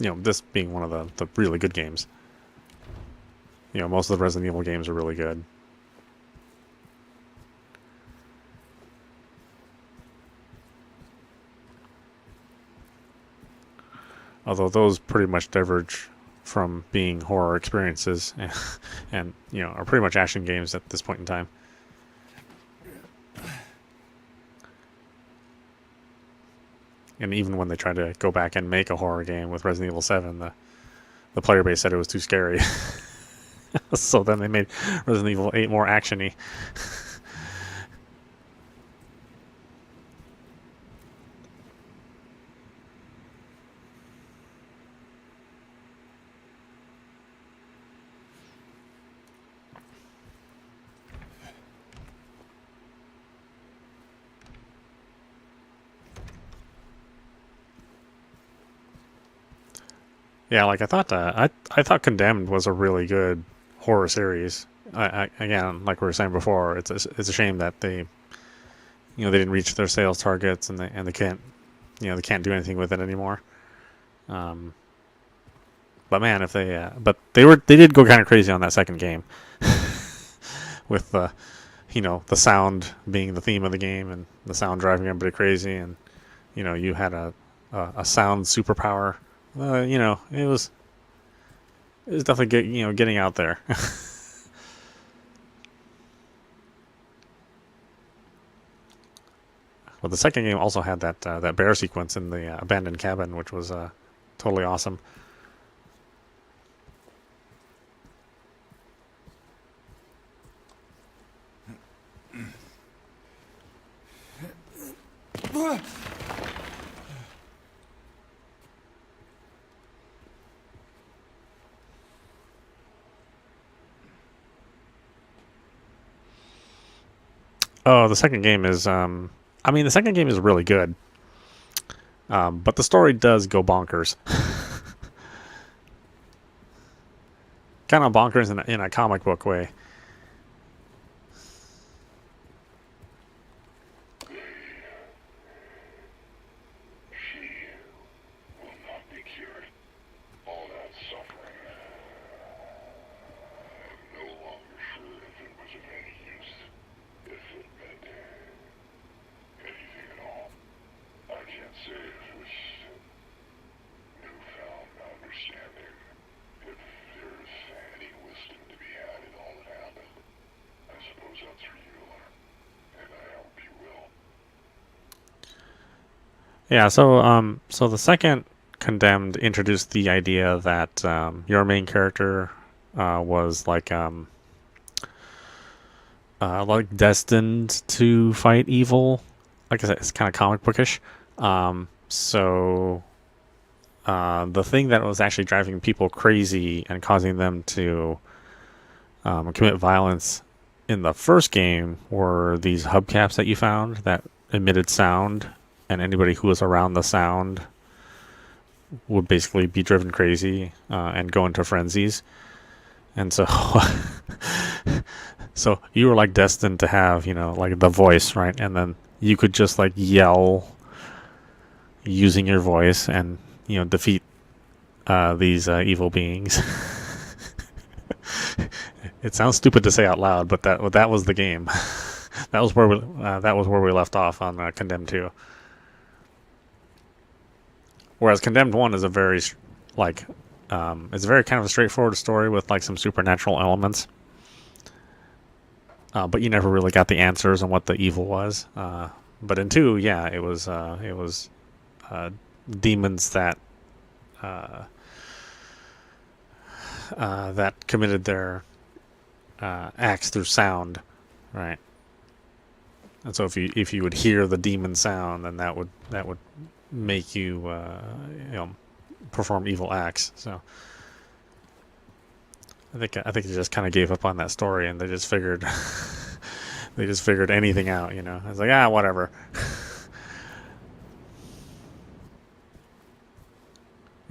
You know, this being one of the really good games. You know, most of the Resident Evil games are really good. Although those pretty much diverge from being horror experiences and you know, are pretty much action games at this point in time. And even when they tried to go back and make a horror game with Resident Evil 7, the player base said it was too scary. So then they made Resident Evil 8 more action-y. Yeah, like I thought Condemned was a really good horror series. Again, like we were saying before, it's a shame that they didn't reach their sales targets, and they can't they can't do anything with it anymore. But man, if they did go kind of crazy on that second game with the sound being the theme of the game, and the sound driving everybody crazy, and you had a sound superpower. It was definitely getting out there. Well, the second game also had that bear sequence in the abandoned cabin, which was totally awesome. Oh, the second game is the second game is really good. But the story does go bonkers. Kind of bonkers in a comic book way. Yeah, so the second Condemned introduced the idea that your main character was like destined to fight evil. Like I said, it's kind of comic bookish. So the thing that was actually driving people crazy and causing them to commit violence in the first game were these hubcaps that you found that emitted sound, and anybody who was around the sound would basically be driven crazy and go into frenzies. And so, so you were like destined to have, like the voice, right? And then you could just like yell using your voice and, defeat these evil beings. It sounds stupid to say out loud, but that was the game. that was where we left off on Condemned 2. Whereas Condemned 1 is a very it's a very kind of a straightforward story with like some supernatural elements. But you never really got the answers on what the evil was. But in 2, yeah, it was demons that that committed their acts through sound, right? And so if you would hear the demon sound, then that would make you perform evil acts. So I think they just kind of gave up on that story, and they just figured anything out. It's like, whatever.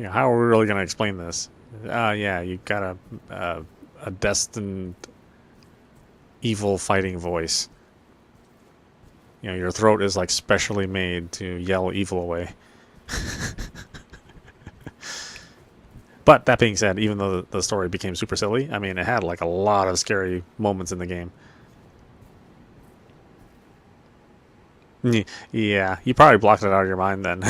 How are we really going to explain this? Yeah, you got a destined evil fighting voice. Your throat is like specially made to yell evil away. But that being said, even though the story became super silly, I mean, it had like a lot of scary moments in the game. Yeah, you probably blocked it out of your mind then,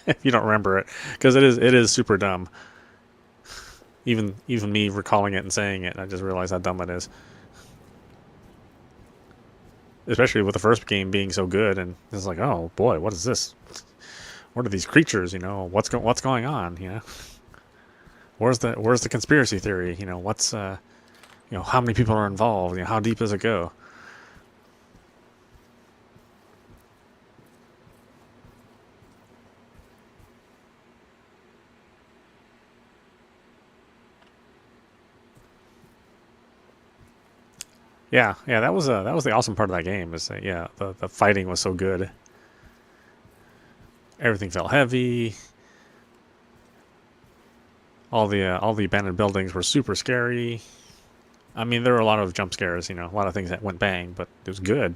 if you don't remember it, because it is super dumb. Even me recalling it and saying it, I just realized how dumb it is. Especially with the first game being so good, and it's like, oh boy, what is this? What are these creatures? What's going on? Where's the conspiracy theory? What's how many people are involved? How deep does it go? Yeah, that was the awesome part of that game. Is that, the fighting was so good. Everything felt heavy. All the abandoned buildings were super scary. I mean, there were a lot of jump scares, a lot of things that went bang, but it was good,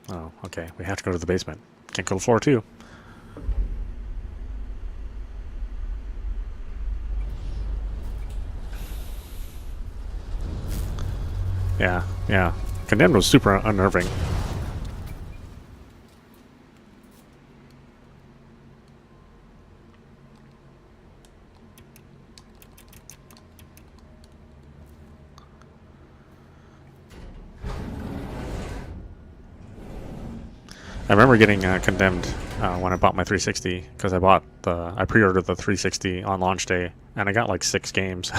Oh, okay. We have to go to the basement. Can't go to floor 2. Yeah. Condemned was super unnerving. I remember getting Condemned when I bought my 360, because I pre-ordered the 360 on launch day, and I got like 6 games.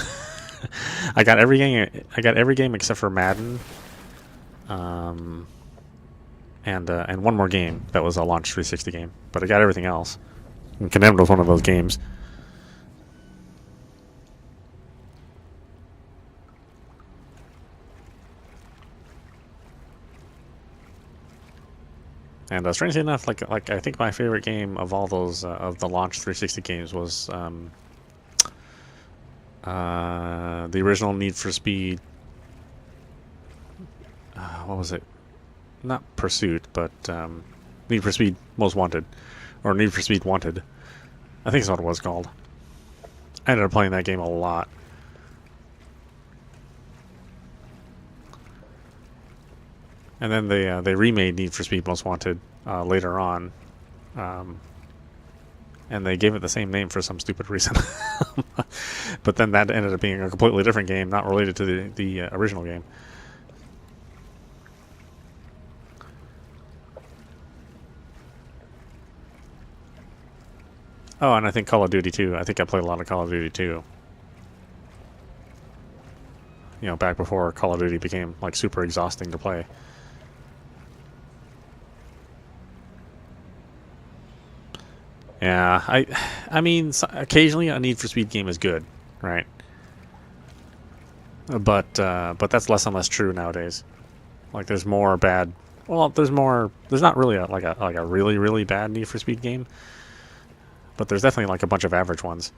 I got every game except for Madden, and one more game that was a launch 360 game, but I got everything else. And Condemned was one of those games. And strangely enough, like I think my favorite game of all those of the launch 360 games was the original Need for Speed. What was it? Not Pursuit, but Need for Speed Most Wanted, or Need for Speed Wanted. I think that's what it was called. I ended up playing that game a lot. And then they remade Need for Speed Most Wanted later on, and they gave it the same name for some stupid reason. But then that ended up being a completely different game, not related to the original game. Oh, and I think Call of Duty 2. I think I played a lot of Call of Duty 2. You know, back before Call of Duty became like super exhausting to play. Yeah, I mean, occasionally a Need for Speed game is good, right? But that's less and less true nowadays. Like, there's more bad. Well, there's more. There's not really like a really really bad Need for Speed game, but there's definitely like a bunch of average ones.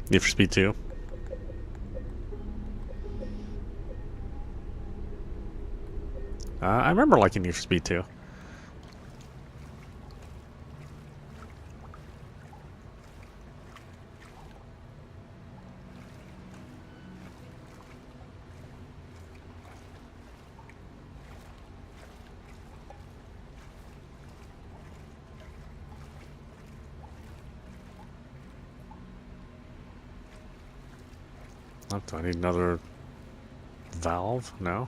Need for Speed 2. I remember liking Need for Speed 2. Oh, do I need another valve? No.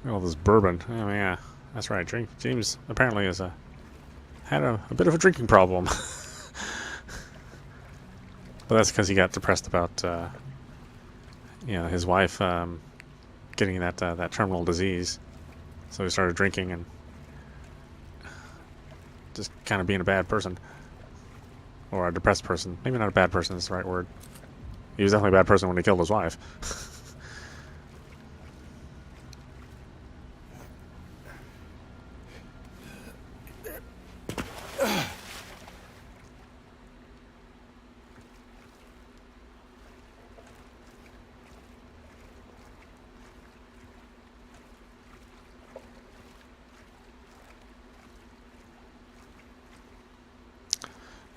Oh, this bourbon. Oh yeah, that's right. James apparently has had a bit of a drinking problem. But that's because he got depressed about his wife getting that terminal disease. So he started drinking and just kind of being a bad person. Or a depressed person. Maybe not a bad person is the right word. He was definitely a bad person when he killed his wife.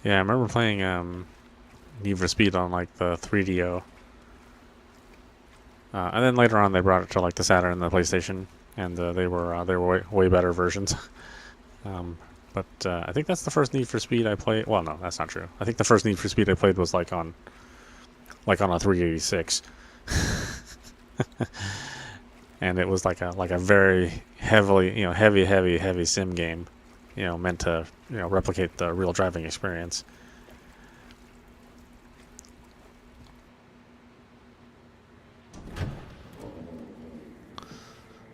Yeah, I remember playing Need for Speed on like the 3DO. And then later on they brought it to like the Saturn and the PlayStation, and they were way better versions. But I think that's the first Need for Speed I played. Well, no, that's not true. I think the first Need for Speed I played was like on a 386, and it was like a very heavy sim game, meant to replicate the real driving experience.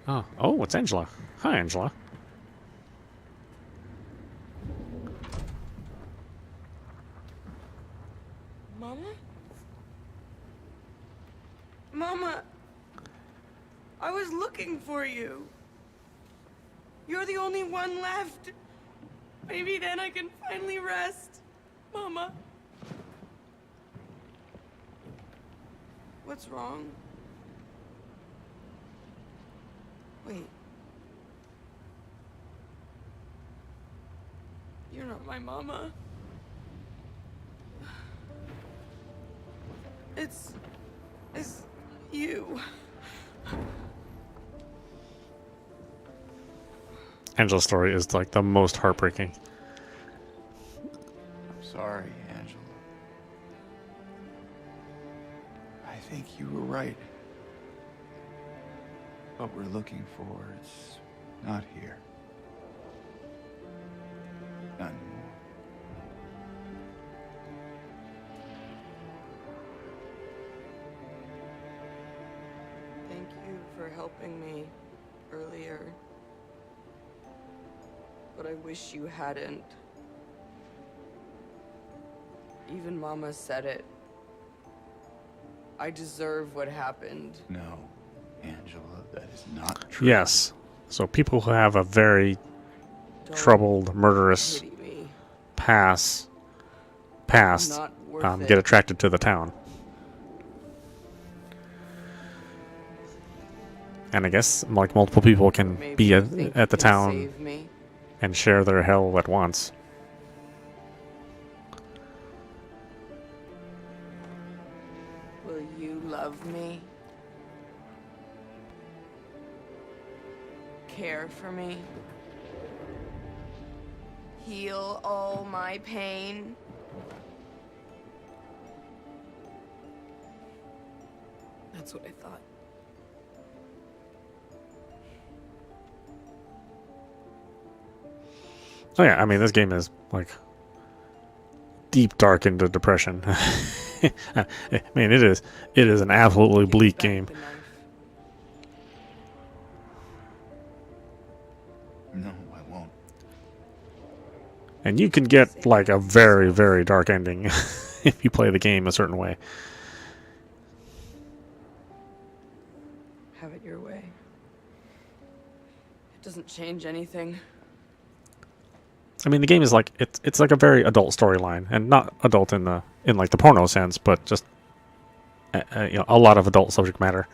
Oh, it's Angela. Hi, Angela. Mama? Mama, I was looking for you. You're the only one left. Maybe then I can finally rest. Mama. What's wrong? Wait. You're not my mama. It's you. Angela's story is like the most heartbreaking. I'm sorry, Angela. I think you were right. What we're looking for is not here. Not anymore. Thank you for helping me earlier. But I wish you hadn't. Even Mama said it. I deserve what happened. No, Angela, that is not true. Yes. So people who have a very Don't troubled, murderous pity me. past I'm not worth get it. attracted to the town. And I guess like multiple people can Maybe be you think at the you can town save me. and share their hell at once. Will you love me? Care for me? Heal all my pain? That's what I thought. Oh yeah, I mean this game is like deep dark into depression. I mean it is an absolutely Give me bleak back game. the knife. No, I won't. And you can get like a very, very dark ending if you play the game a certain way. Have it your way. It doesn't change anything. I mean the game is like it's like a very adult storyline, and not adult in like the porno sense, but just you know, a lot of adult subject matter.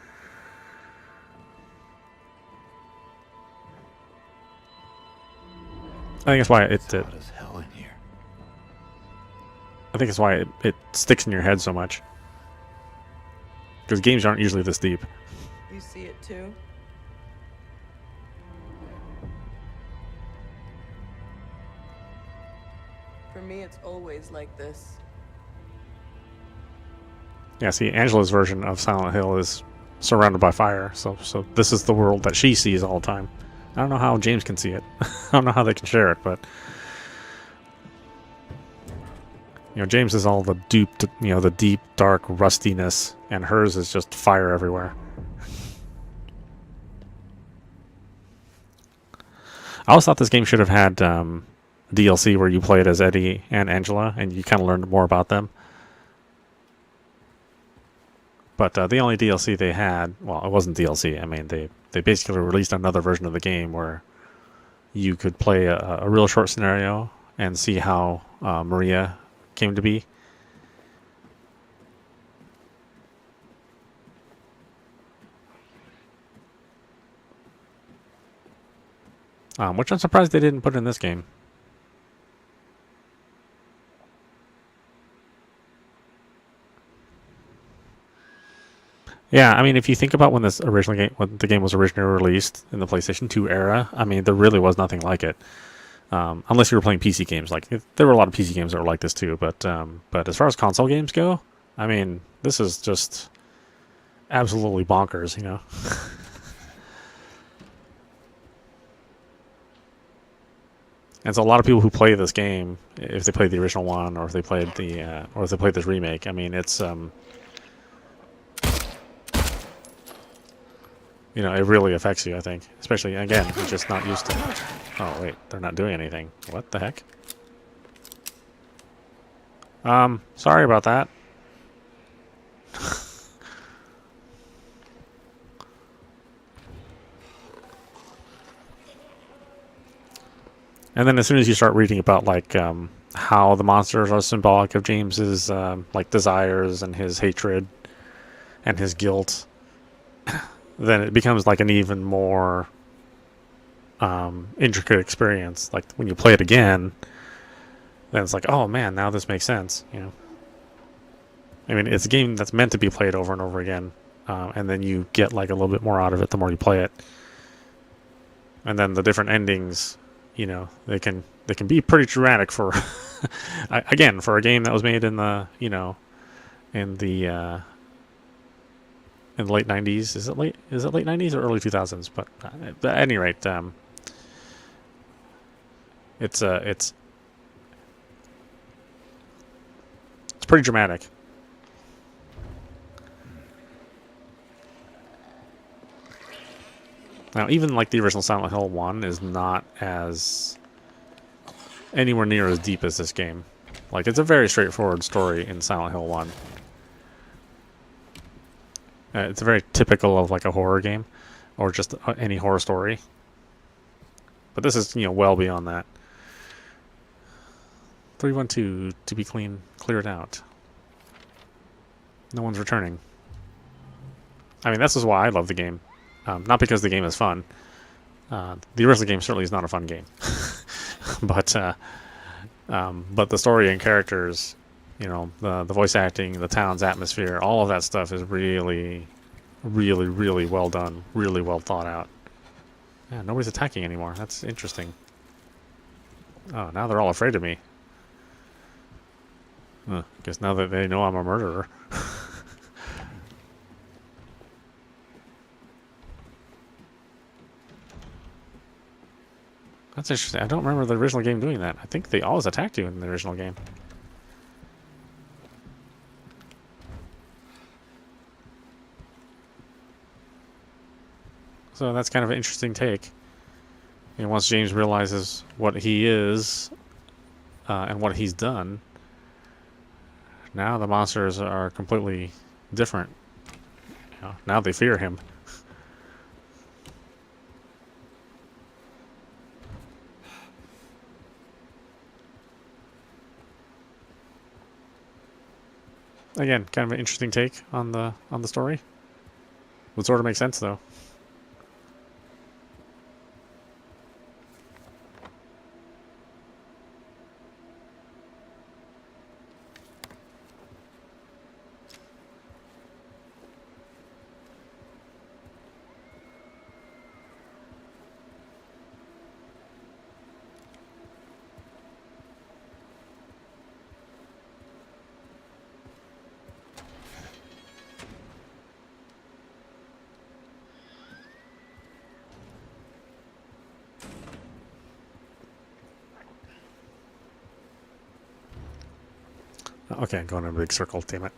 I think that's why It's hot as hell in here. I think it's why it sticks in your head so much. Because games aren't usually this deep. You see it too? For me, it's always like this. Yeah, see, Angela's version of Silent Hill is surrounded by fire, so this is the world that she sees all the time. I don't know how James can see it. I don't know how they can share it, but you know, James is all the duped, you know, the deep, dark rustiness, and hers is just fire everywhere. I always thought this game should have had DLC where you played as Eddie and Angela, and you kind of learned more about them. But the only DLC they had, well, it wasn't DLC. I mean, they basically released another version of the game where you could play a real short scenario and see how Maria came to be. Which I'm surprised they didn't put in this game. Yeah, I mean, if you think about when when the game was originally released in the PlayStation 2 era, I mean, there really was nothing like it. Unless you were playing PC games, there were a lot of PC games that were like this too. But as far as console games go, I mean, this is just absolutely bonkers, you know. And so a lot of people who play this game, if they played the original one, or if they played or if they played this remake, I mean, it's you know, it really affects you, I think. Especially, again, you're just not used to it. Oh, wait, they're not doing anything. What the heck? Sorry about that. And then as soon as you start reading about, like, how the monsters are symbolic of James's, like, desires and his hatred and his guilt, then it becomes like an even more intricate experience. Like when you play it again, then it's like, oh man, now this makes sense. You know, I mean, it's a game that's meant to be played over and over again, and then you get like a little bit more out of it the more you play it. And then the different endings, you know, they can be pretty dramatic for, again, for a game that was made in the, you know, in the late 90s. Is it late 90s or early 2000s? But at any rate, it's pretty dramatic. Now, even like the original Silent Hill 1 is not as anywhere near as deep as this game. Like, it's a very straightforward story in Silent Hill 1. It's very typical of like a horror game, or just any horror story. But this is, you know, well beyond that. 312 to be cleared out. No one's returning. I mean, this is why I love the game. Not because the game is fun. The original game certainly is not a fun game. but the story and characters, you know, the voice acting, the town's atmosphere, all of that stuff is really, really, really well done. Really well thought out. Yeah, nobody's attacking anymore. That's interesting. Oh, now they're all afraid of me. Guess now that they know I'm a murderer. That's interesting. I don't remember the original game doing that. I think they always attacked you in the original game. So that's kind of an interesting take. And once James realizes what he is and what he's done, now the monsters are completely different. You know, now they fear him. Again, kind of an interesting take on the story. Would sort of make sense though. Okay, going in a big circle, damn it.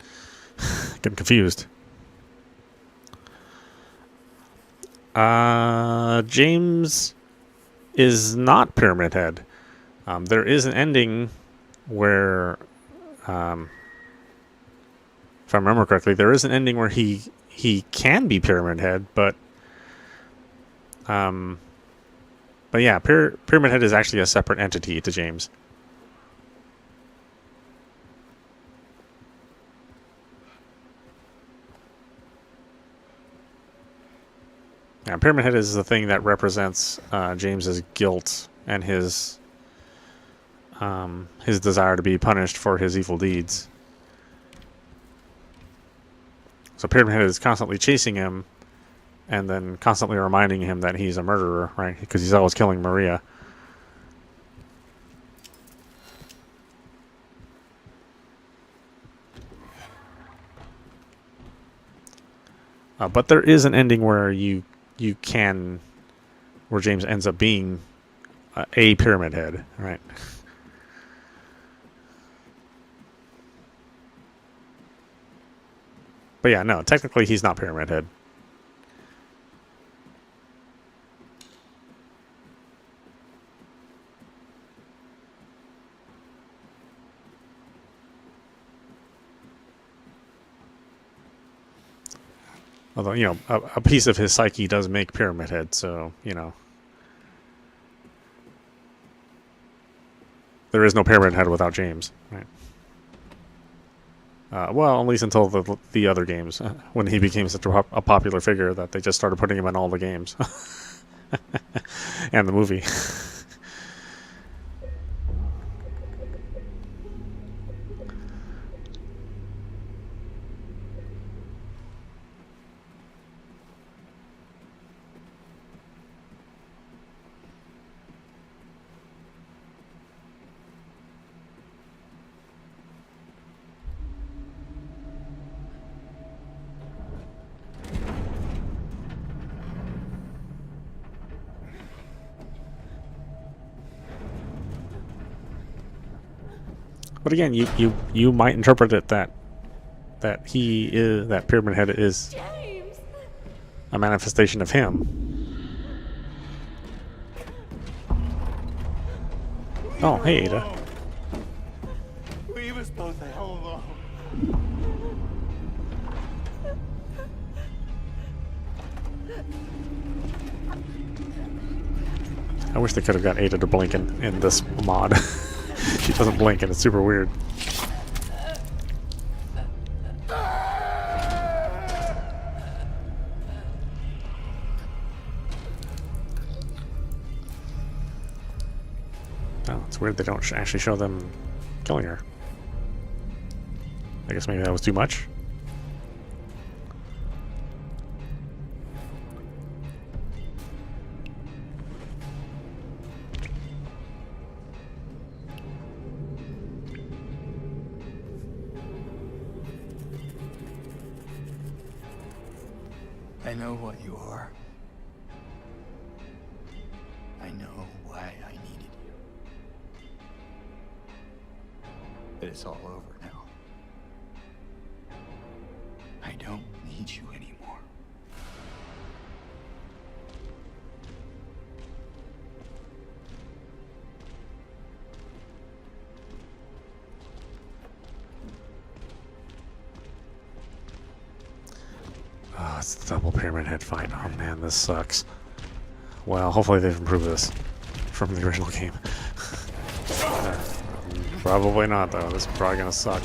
Getting confused. James is not Pyramid Head. There is an ending where, if I remember correctly, there is an ending where he can be Pyramid Head, but yeah, Pyramid Head is actually a separate entity to James. Yeah, Pyramid Head is the thing that represents James's guilt and his desire to be punished for his evil deeds. So Pyramid Head is constantly chasing him, and then constantly reminding him that he's a murderer, right? Because he's always killing Maria. But there is an ending where where James ends up being a Pyramid Head, right? But yeah, no, technically he's not Pyramid Head. Although, you know, a piece of his psyche does make Pyramid Head, so, you know. There is no Pyramid Head without James, right? Well, at least until the other games, when he became such a popular figure that they just started putting him in all the games. And the movie. But again, you might interpret it that Pyramid Head is James! a manifestation of him. Oh, hey Ada. Leave us both the hell alone. I wish they could have got Ada to blink in this mod. She doesn't blink and it's super weird. Oh, it's weird they don't actually show them killing her. I guess maybe that was too much. I know what you are. I know why I needed you. But it's all over now. I don't need you anymore. Oh, it's the double pyramid head fight. Oh man, this sucks. Well, hopefully they've improved this from the original game. Probably not, though. This is probably gonna suck.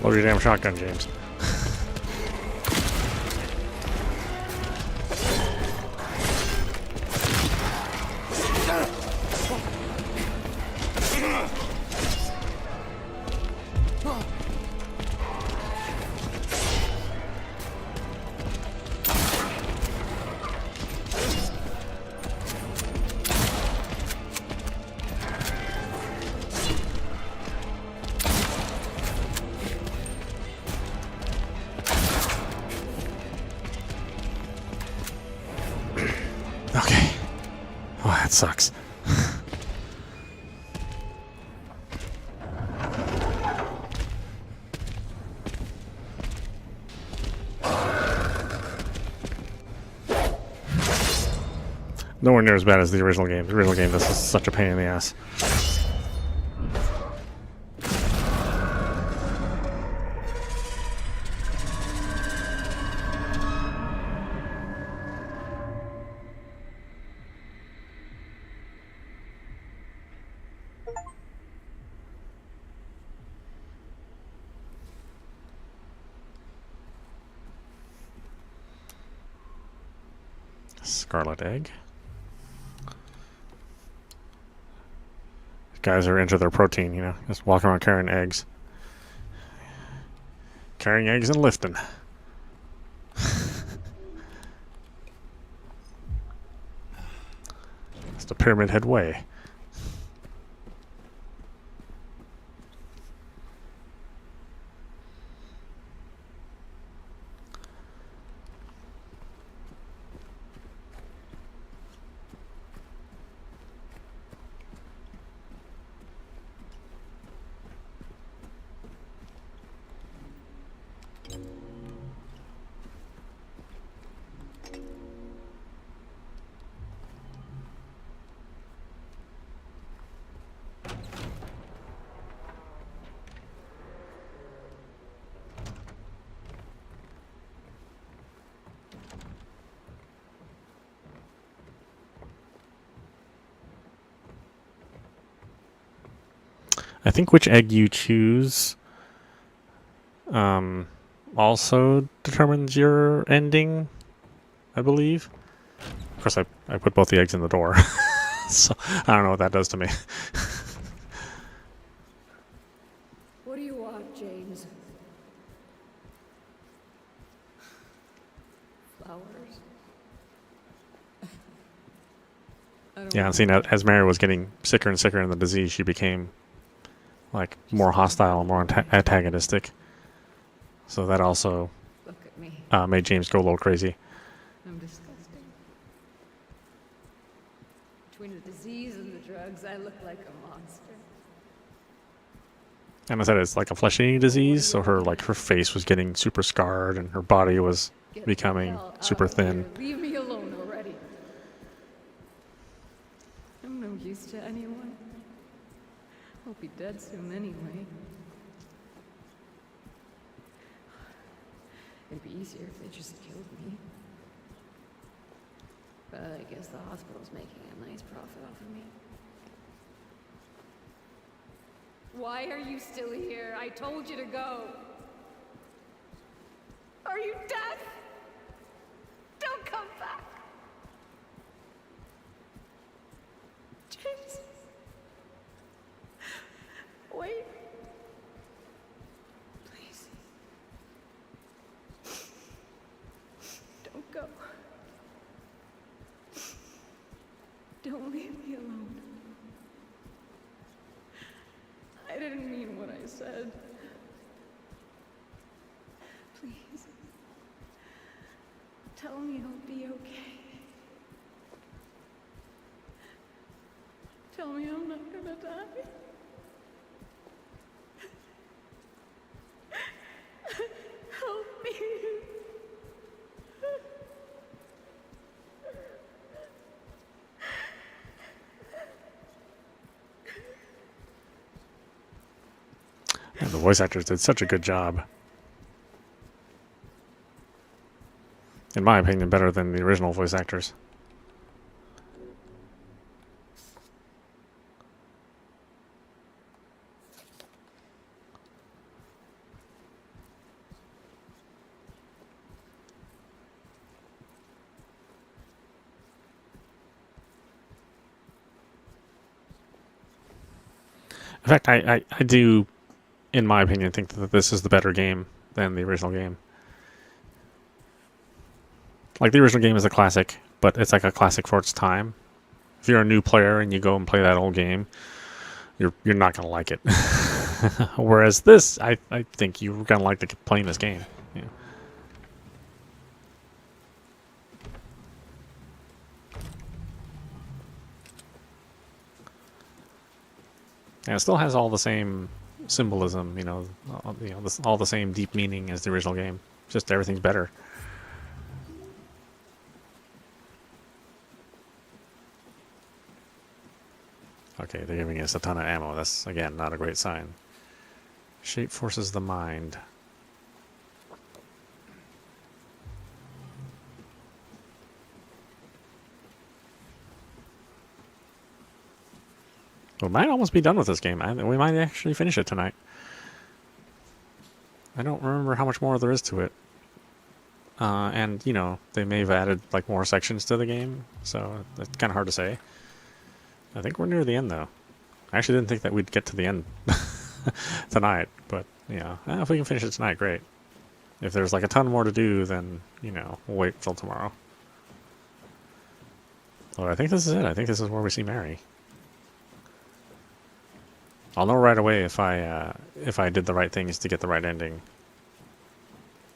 Load your damn shotgun, James. Okay. Oh, that sucks. Nowhere near as bad as the original game. The original game, this is such a pain in the ass. Scarlet egg. Guys are into their protein, you know, just walking around carrying eggs. Carrying eggs and lifting. It's the Pyramid Head way. I think which egg you choose also determines your ending, I believe. Of course, I put both the eggs in the door, so I don't know what that does to me. What do you want, James? Flowers? Yeah, and seeing as Mary was getting sicker and sicker in the disease, she became like more hostile and more antagonistic. So that also Look at me. made James go a little crazy. I'm disgusting. Between the disease and the drugs, I look like a monster. And I said it's like a flesh-eating disease, so her face was getting super scarred, and her body was Get becoming the hell out super of thin. here. Leave me alone already. I'm no use to anyone. I'll be dead soon anyway. It'd be easier if they just killed me. But I guess the hospital's making a nice profit off of me. Why are you still here? I told you to go. Are you deaf? Don't come back. James. Wait. Please. Don't go. Don't leave me alone. I didn't mean what I said. Please. Tell me I'll be okay. Tell me I'm not gonna die. Help me. And the voice actors did such a good job. In my opinion, better than the original voice actors. In fact, I do, in my opinion, think that this is the better game than the original game. Like, the original game is a classic, but it's like a classic for its time. If you're a new player and you go and play that old game, you're not gonna like it. Whereas this, I think you're gonna like playing this game. Yeah. And it still has all the same symbolism, all the same deep meaning as the original game. Just everything's better. Okay, they're giving us a ton of ammo. That's, again, not a great sign. Shape forces the mind. We might almost be done with this game. We might actually finish it tonight. I don't remember how much more there is to it. And, they may have added, like, more sections to the game, so it's kind of hard to say. I think we're near the end, though. I actually didn't think that we'd get to the end tonight, but, if we can finish it tonight, great. If there's, like, a ton more to do, then, we'll wait till tomorrow. But I think this is it. I think this is where we see Mary. I'll know right away if I did the right things to get the right ending,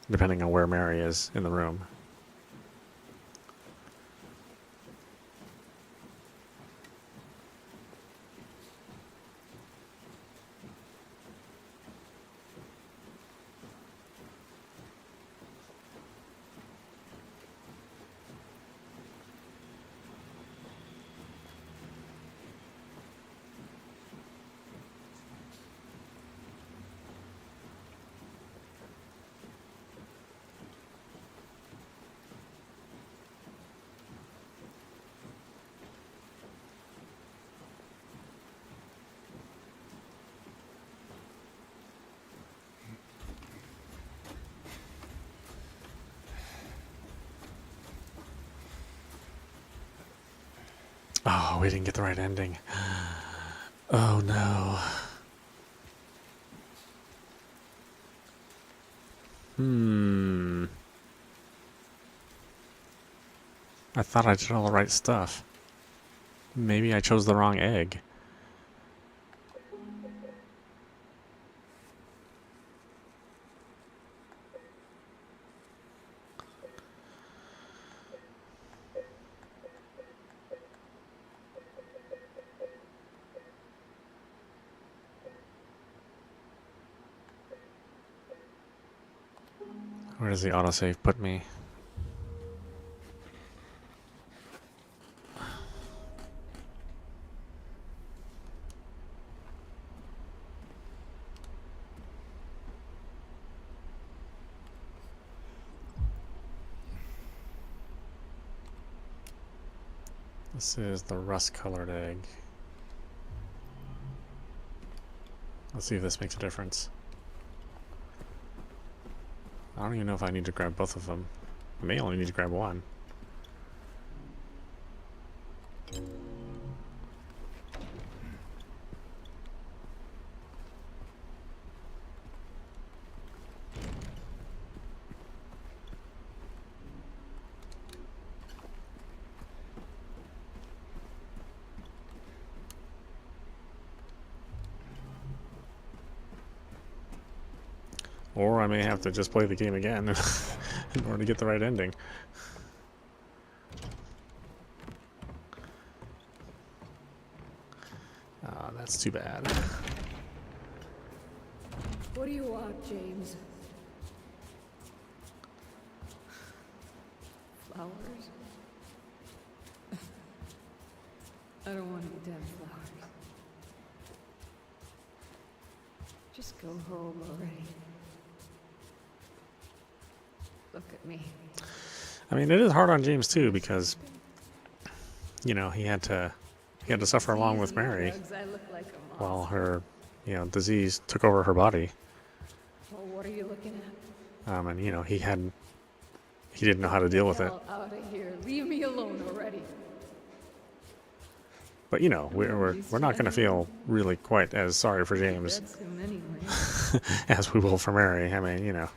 depending on where Mary is in the room. Oh, we didn't get the right ending. Oh no. I thought I did all the right stuff. Maybe I chose the wrong egg. Where does the autosave put me? This is the rust-colored egg. Let's see if this makes a difference. I don't even know if I need to grab both of them. I may only need to grab one. Or I may have to just play the game again in order to get the right ending. Oh, that's too bad. What do you want, James? Flowers? I don't want any damn flowers. Just go home already. Look at me. I mean, it is hard on James too because, you know, he had to suffer along with Mary I look like a while her, you know, disease took over her body. Well, what are you looking at? And you know, he didn't know how to deal with it. Hell out of here. Leave me alone already. But you know, we're not going to feel really quite as sorry for James Dead soon anyway. as we will for Mary. I mean, you know,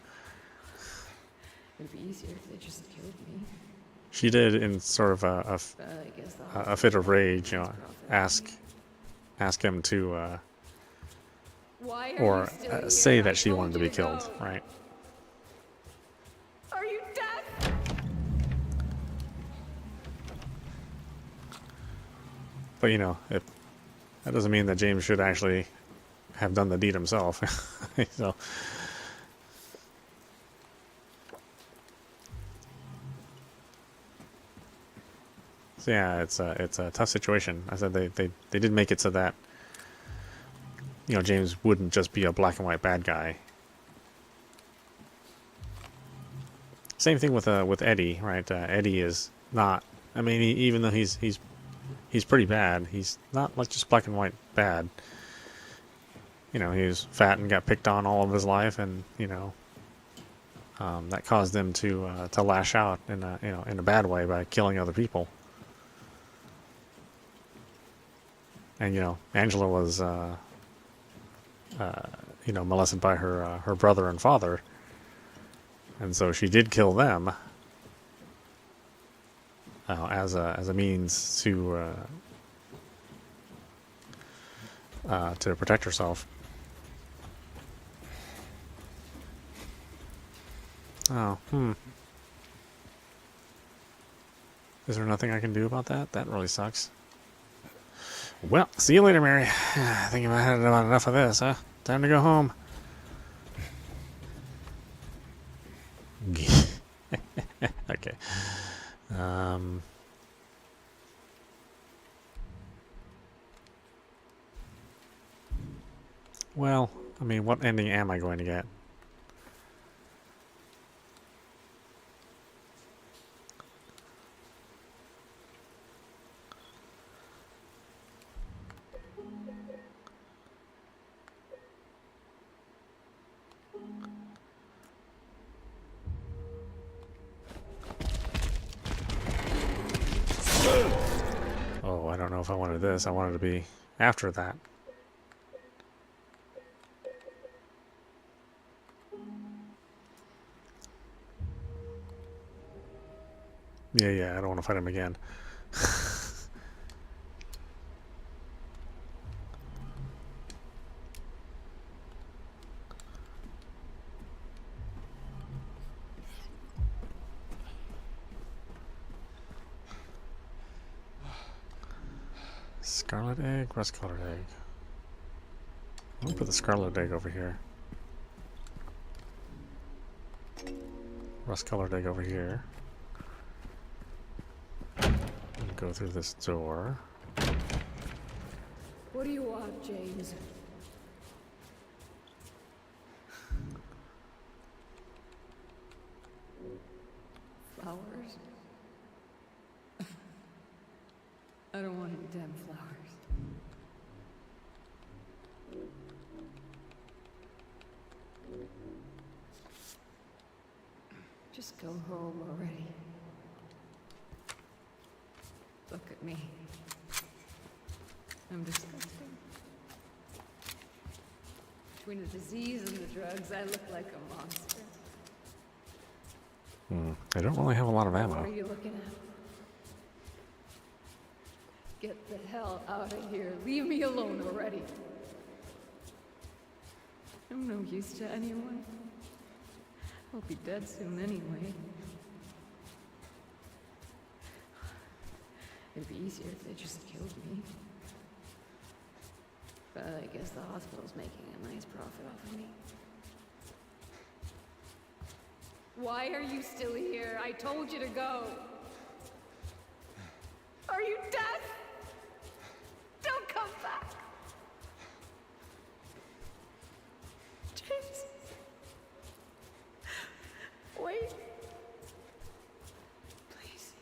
It'd be easier if they just killed me. she did in sort of But I guess a fit of rage, you know, ask him to Why are or you still here? say I that she told wanted to you be killed, go. right? Are you deaf? But you know, that doesn't mean that James should actually have done the deed himself. So yeah, it's a tough situation. I said they did make it so that, you know, James wouldn't just be a black and white bad guy. Same thing with Eddie, right? Eddie is not. I mean, even though he's pretty bad, he's not like just black and white bad. You know, he was fat and got picked on all of his life, and you know, that caused him to lash out in a bad way by killing other people. And you know, Angela was you know, molested by her brother and father, and so she did kill them as a means to protect herself. Oh, Is there nothing I can do about that? That really sucks. Well, see you later, Mary. I think I've had about enough of this, huh? Time to go home. Okay. Well, I mean, what ending am I going to get? Oh, I don't know know if I wanted this. I wanted to be after that. Yeah, I don't want to fight him again. Scarlet egg, rust-colored egg. I'm gonna put the scarlet egg over here. Rust-colored egg over here. And go through this door. What do you want, James? Flowers? I don't want any damn flowers. Just go home already. Look at me. I'm disgusting. Between the disease and the drugs, I look like a monster. I don't really have a lot of What ammo. are you looking at? Get the hell out of here. Leave me alone already. I'm no use to anyone. I'll be dead soon anyway. It'd be easier if they just killed me. But I guess the hospital's making a nice profit off of me. Why are you still here? I told you to go. Are you deaf? Don't come back. James. Wait. Please.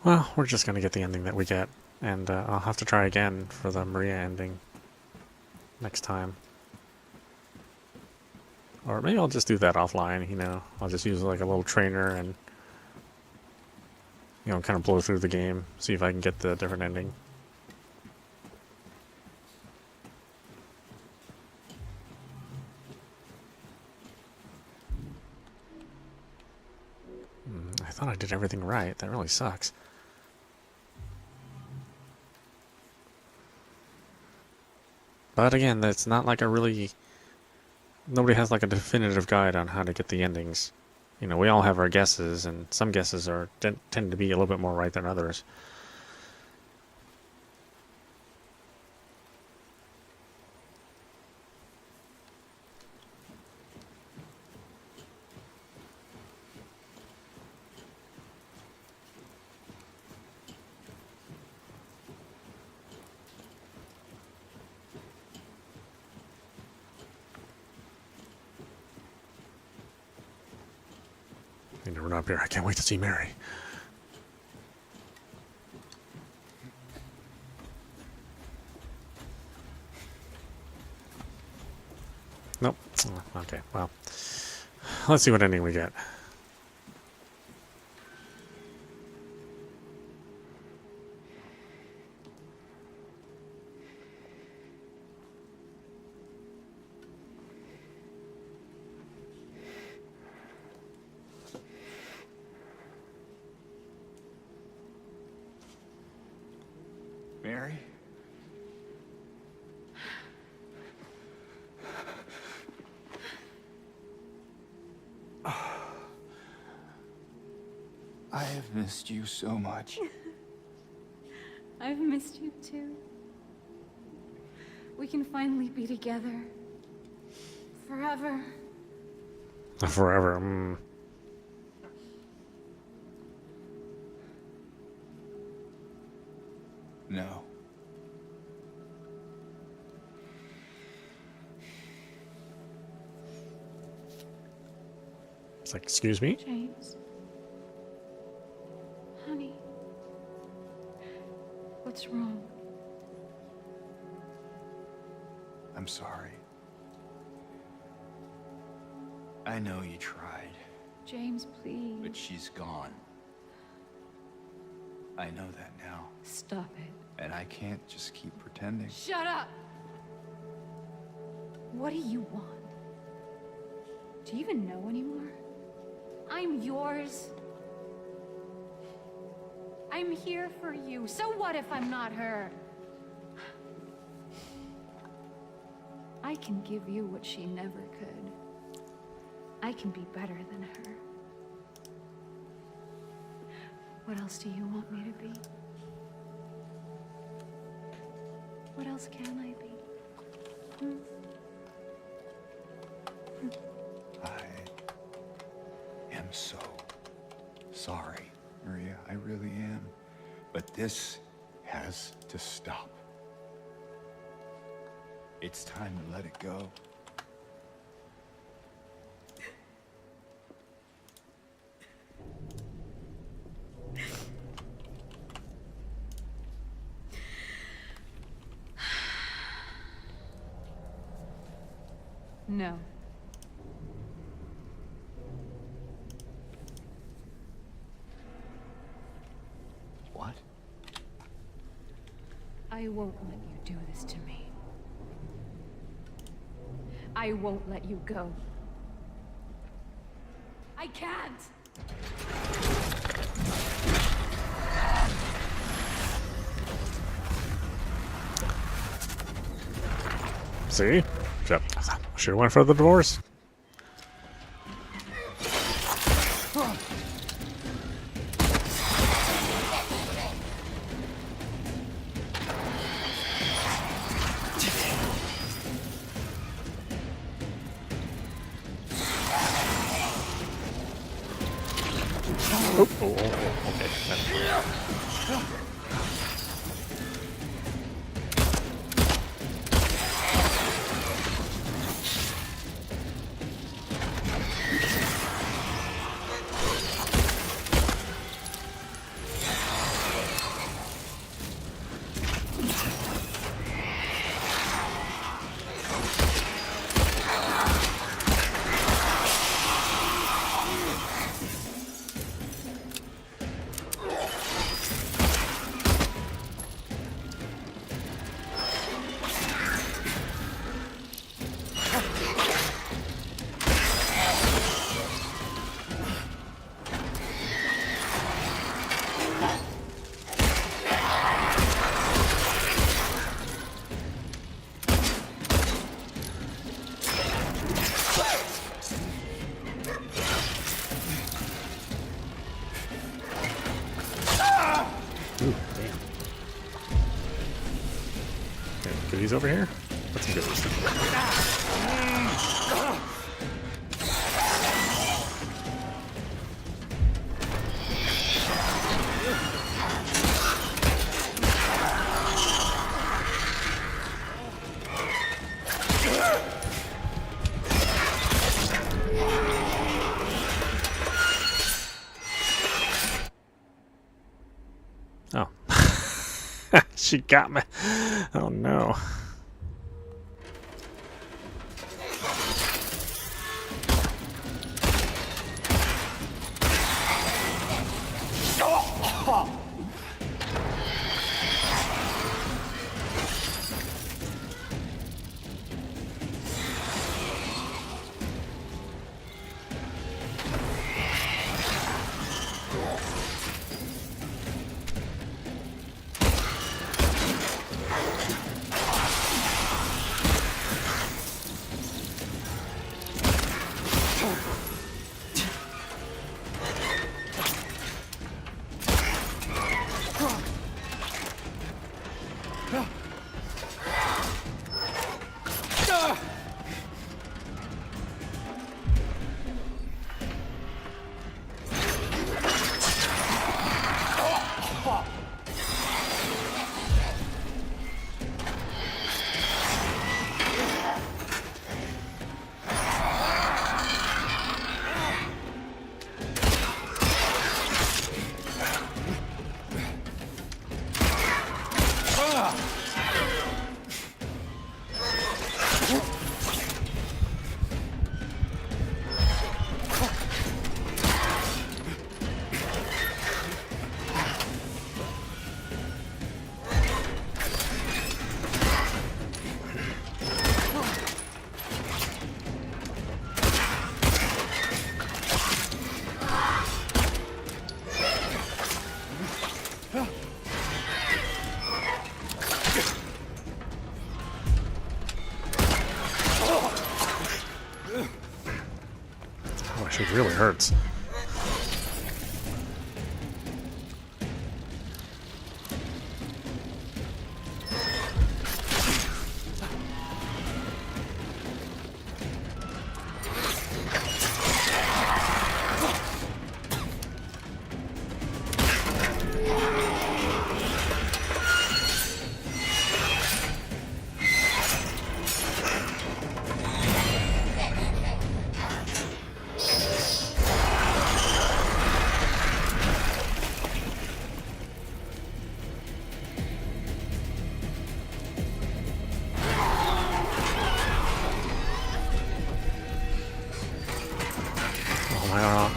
Well, we're just gonna get the ending that we get, and I'll have to try again for the Maria ending next time. Or maybe I'll just do that offline, you know. I'll just use like a little trainer and, you know, kind of blow through the game, see if I can get the different ending. I thought I did everything right. That really sucks. But again, that's not like a really... Nobody has like a definitive guide on how to get the endings. You know, we all have our guesses, and some guesses are tend to be a little bit more right than others. I need to run up here. I can't wait to see Mary. Nope. Oh, okay, well. Let's see what ending we get. Mary? I have missed you so much. I've missed you too. We can finally be together. Forever. Forever. No. It's like, excuse me? James. Honey. What's wrong? I'm sorry. I know you tried, James, please. but she's gone. I know that now, Stop it. and I can't just keep pretending. Shut up! What do you want? Do you even know anymore? I'm yours. I'm here for you. So what if I'm not her? I can give you what she never could. I can be better than her. What else do you want me to be? What else can I be? I am so sorry, Maria. I really am. But this has to stop. It's time to let it go. No. What? I won't let you do this to me. I won't let you go. I can't! See? Should have went for the divorce. Okay. Ooh, damn. Okay, goodies over here? What's some goodies? Oh. She got me. Oh no. It really hurts.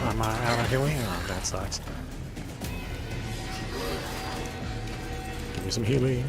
Am I out of healing? Oh, that sucks. Give me some healing.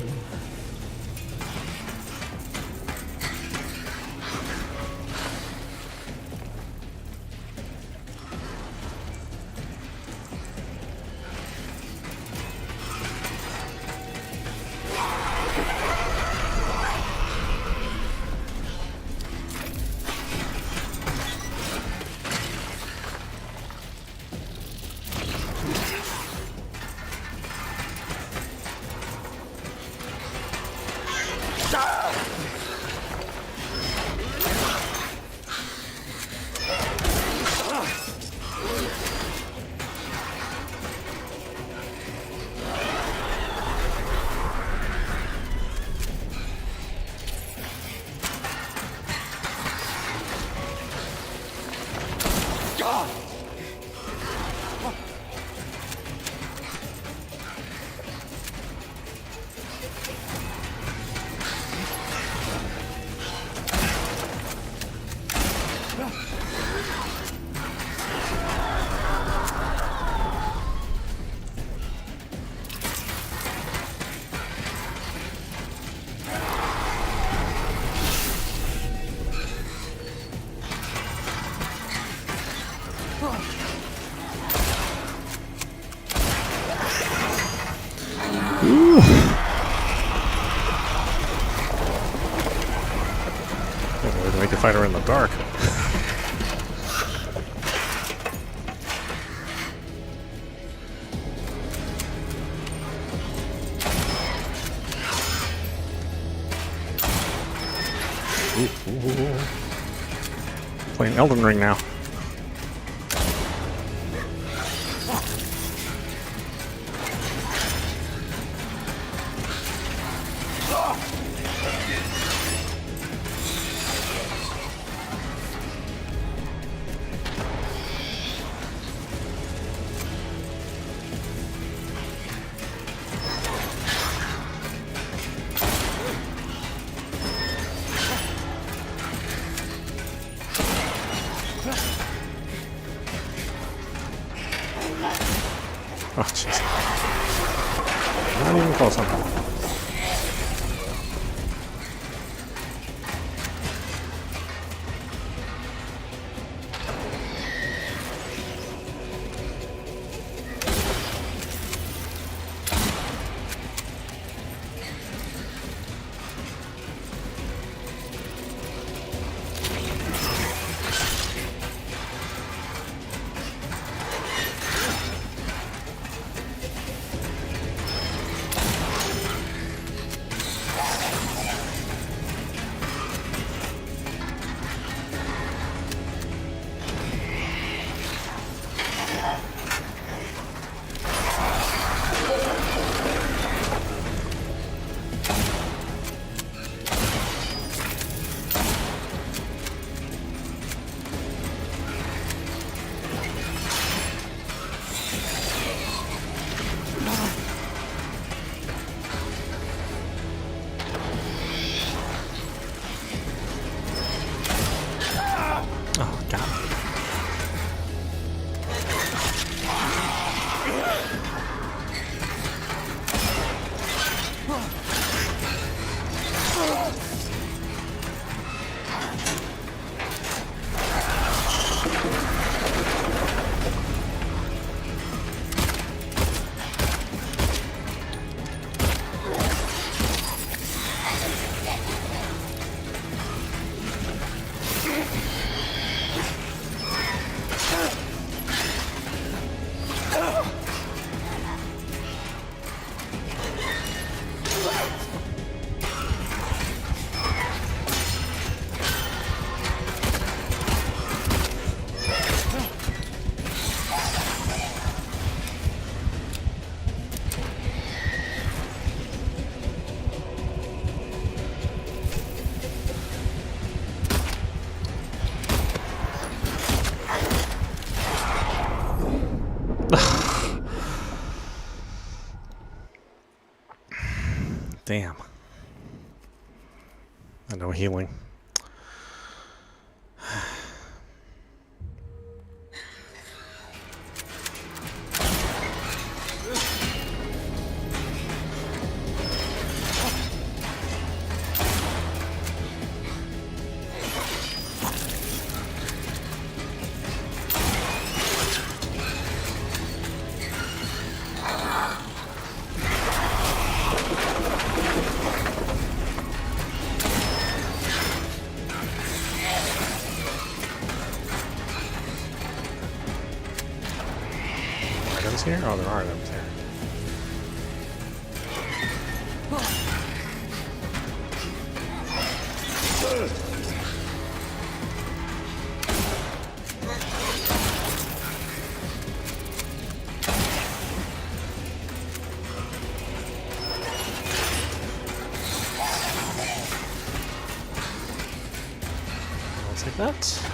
Way to make a fighter in the dark. Ooh. Playing Elden Ring now. Oh, jeez. Not even close on that. Damn. And no healing. Items here? Oh, there are items here. I'll take that.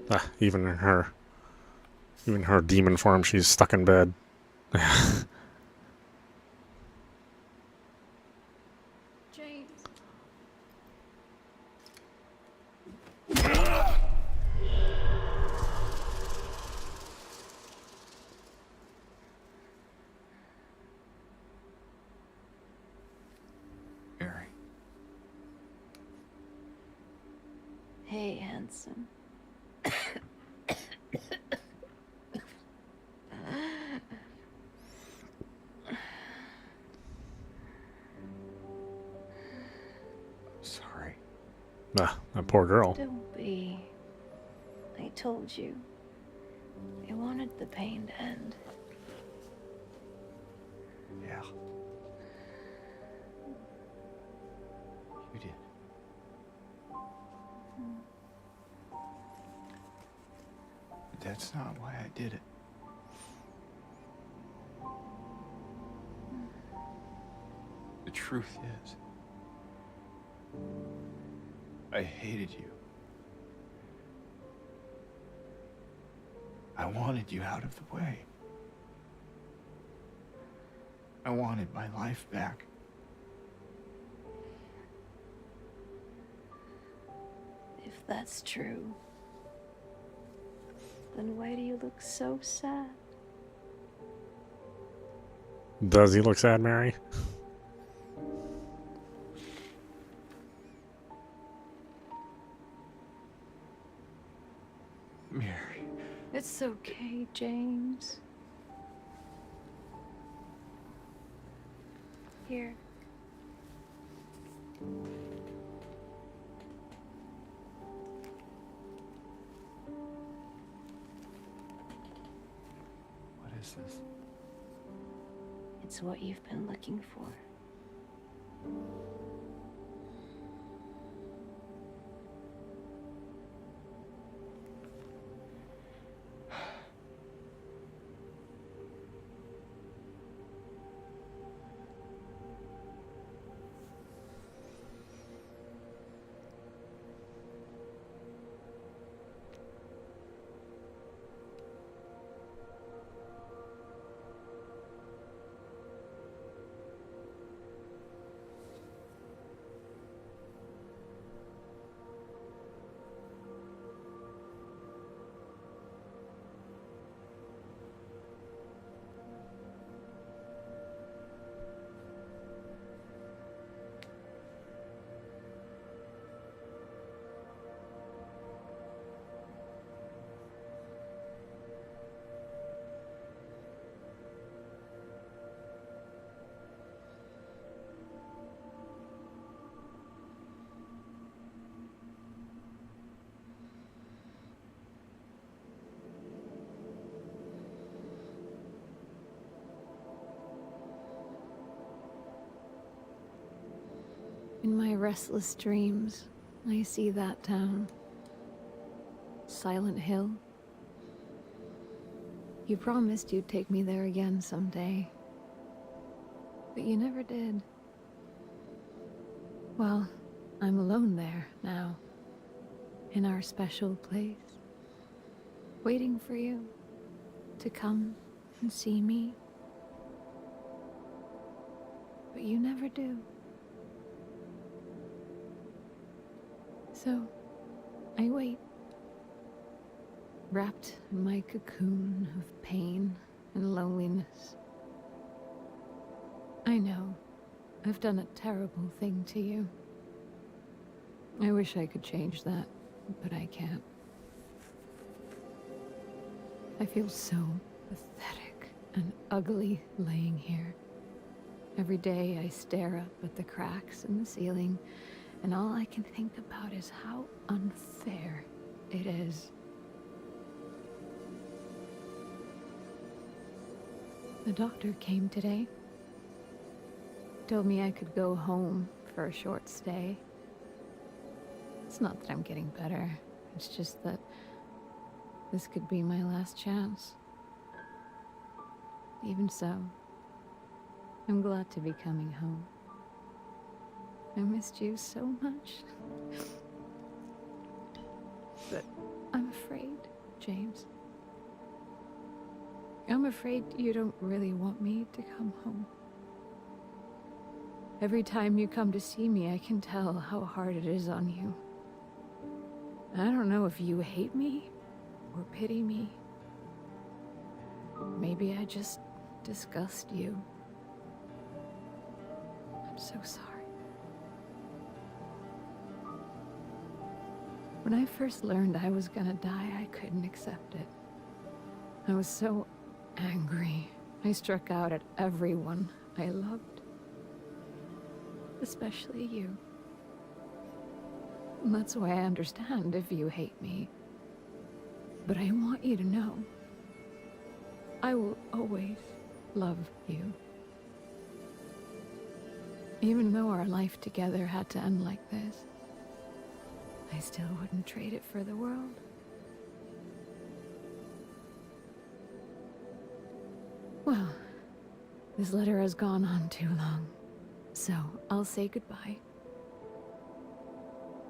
Ah, even her demon form, she's stuck in bed. James. Mary. Hey, handsome. Sorry. Ah, that poor girl. Don't be. I told you. I wanted the pain to end. Yeah. You did. that's not why I did it. The truth is, I hated you. I wanted you out of the way. I wanted my life back. If that's true, then why do you look so sad? Does he look sad, Mary? Mary. It's okay, James. Here. What is this? It's what you've been looking for. In my restless dreams, I see that town. Silent Hill. You promised you'd take me there again someday. But you never did. Well, I'm alone there now. In our special place. Waiting for you to come and see me. But you never do. So, I wait, wrapped in my cocoon of pain and loneliness. I know, I've done a terrible thing to you. I wish I could change that, but I can't. I feel so pathetic and ugly laying here. Every day I stare up at the cracks in the ceiling, and all I can think about is how unfair it is. The doctor came today. Told me I could go home for a short stay. It's not that I'm getting better. It's just that this could be my last chance. Even so, I'm glad to be coming home. I missed you so much. But I'm afraid, James. I'm afraid you don't really want me to come home. Every time you come to see me, I can tell how hard it is on you. I don't know if you hate me or pity me. Maybe I just disgust you. I'm so sorry. When I first learned I was gonna die, I couldn't accept it. I was so angry. I struck out at everyone I loved. Especially you. And that's why I understand if you hate me. But I want you to know, I will always love you. Even though our life together had to end like this, I still wouldn't trade it for the world. Well, this letter has gone on too long, so I'll say goodbye.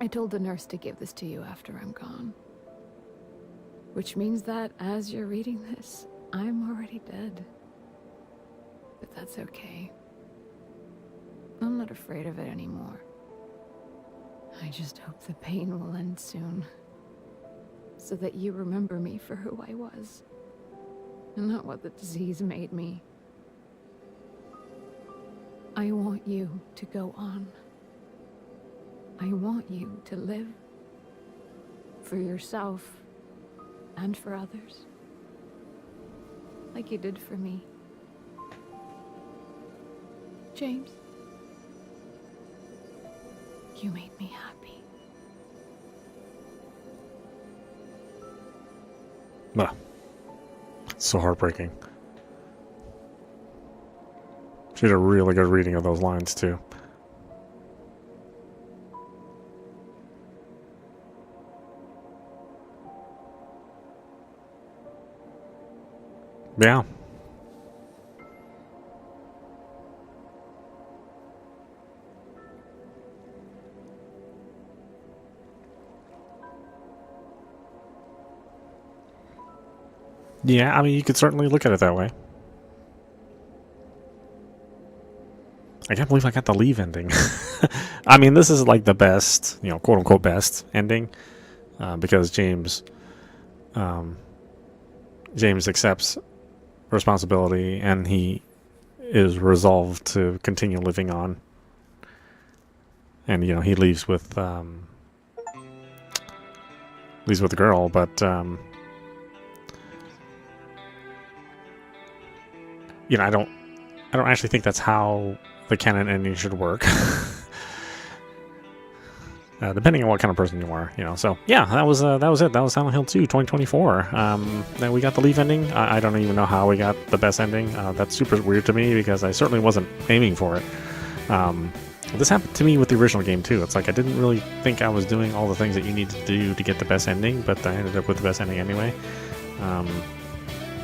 I told the nurse to give this to you after I'm gone. Which means that, as you're reading this, I'm already dead. But that's okay. I'm not afraid of it anymore. I just hope the pain will end soon. So that you remember me for who I was. And not what the disease made me. I want you to go on. I want you to live. For yourself. And for others. Like you did for me. James. You made me happy. Well, it's so heartbreaking. She did a really good reading of those lines, too. Yeah. Yeah, I mean, you could certainly look at it that way. I can't believe I got the leave ending. I mean, this is like the best, you know, quote unquote best ending, because James accepts responsibility and he is resolved to continue living on. And you know, he leaves with the girl, but you know, I don't actually think that's how the canon ending should work. Depending on what kind of person you are, you know. So yeah, that was it. That was Silent Hill 2 2024. Then we got the leave ending. I don't even know how we got the best ending. That's super weird to me because I certainly wasn't aiming for it. This happened to me with the original game too. It's like I didn't really think I was doing all the things that you need to do to get the best ending, but I ended up with the best ending anyway.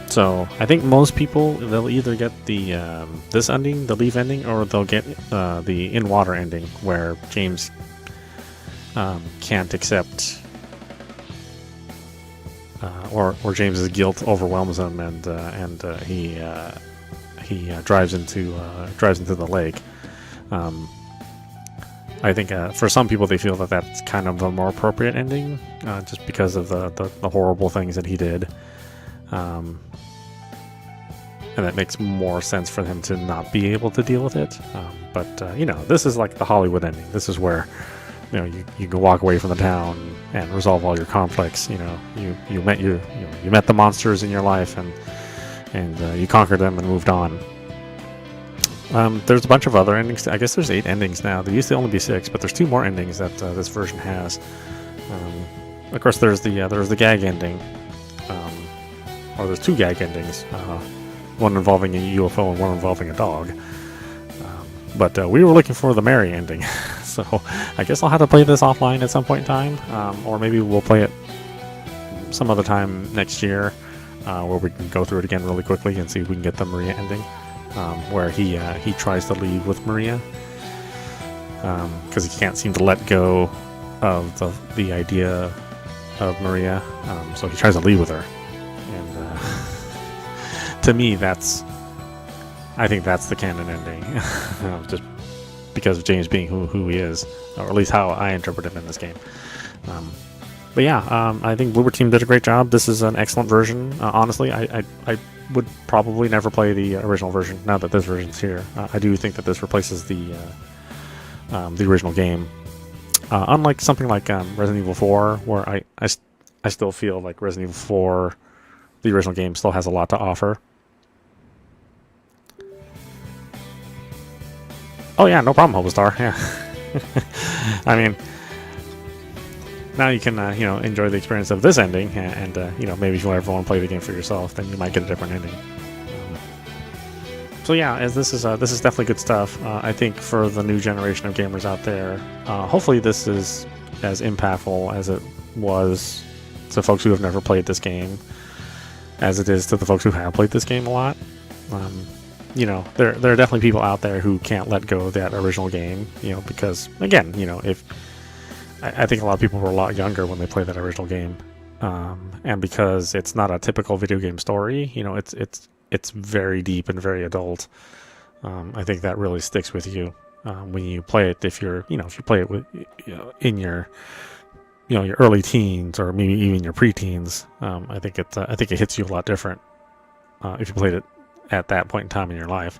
So I think most people, they'll either get the this ending, the leave ending, or they'll get the in water ending where James can't accept, or James's guilt overwhelms him, and he drives into the lake. I think for some people they feel that that's kind of a more appropriate ending, just because of the horrible things that he did, and that makes more sense for him to not be able to deal with it. But you know, this is like the Hollywood ending. This is where, you know, you can walk away from the town and resolve all your conflicts. You know, you met the monsters in your life, and you conquered them and moved on. There's a bunch of other endings. I guess there's 8 endings now. There used to only be 6, but there's 2 more endings that this version has. Of course, there's the gag ending, or there's 2 gag endings. One involving a UFO and one involving a dog. But we were looking for the Mary ending, so I guess I'll have to play this offline at some point in time, or maybe we'll play it some other time next year, where we can go through it again really quickly and see if we can get the Maria ending, where he tries to leave with Maria, because he can't seem to let go of the idea of Maria, so he tries to leave with her, and to me I think that's the canon ending, just because of James being who he is, or at least how I interpret him in this game. But yeah, I think Bloober Team did a great job. This is an excellent version. Honestly, I would probably never play the original version now that this version's here. I do think that this replaces the original game. Unlike something like Resident Evil 4, where I still feel like Resident Evil 4, the original game, still has a lot to offer. Oh yeah, no problem, Hobostar. Yeah, I mean, now you can you know, enjoy the experience of this ending, and you know, maybe if you ever want to play the game for yourself, then you might get a different ending. So yeah, as this is definitely good stuff. I think for the new generation of gamers out there, hopefully this is as impactful as it was to folks who have never played this game, as it is to the folks who have played this game a lot. You know, there are definitely people out there who can't let go of that original game, you know, because again, you know, if I think a lot of people were a lot younger when they played that original game, and because it's not a typical video game story, you know, it's very deep and very adult. I think that really sticks with you when you play it. If you play it with, you know, in your, you know, your early teens or maybe even your preteens, I think it hits you a lot different if you played it at that point in time in your life.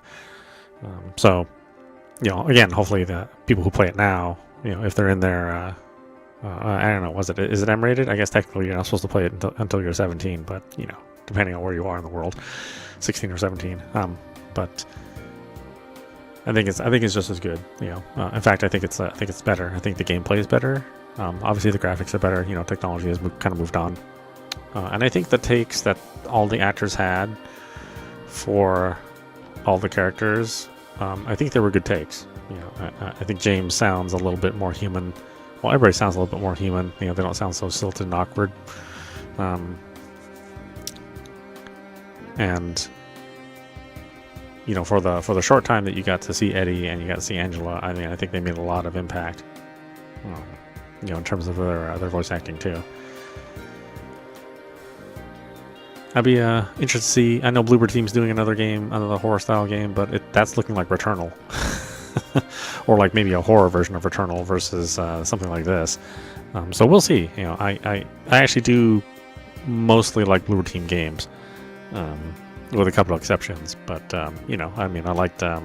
So, you know, again, hopefully the people who play it now, you know, if they're in their, I don't know, is it M-rated? I guess technically you're not supposed to play it until you're 17, but, you know, depending on where you are in the world, 16 or 17. But I think it's just as good, you know. In fact, I think it's better. I think the gameplay is better. Obviously the graphics are better. You know, technology has kind of moved on, and I think the takes that all the actors had for all the characters, I think they were good takes. You know, I think James sounds a little bit more human. Well, everybody sounds a little bit more human. You know, they don't sound so stilted and awkward. And you know, for the short time that you got to see Eddie and you got to see Angela, I mean, I think they made a lot of impact. You know, in terms of their voice acting too. I'd be interested to see. I know Bloober Team's doing another horror style game, but that's looking like Returnal, or like maybe a horror version of Returnal versus something like this. So we'll see. You know, I actually do mostly like Bloober Team games, with a couple of exceptions. But you know, I mean, I liked the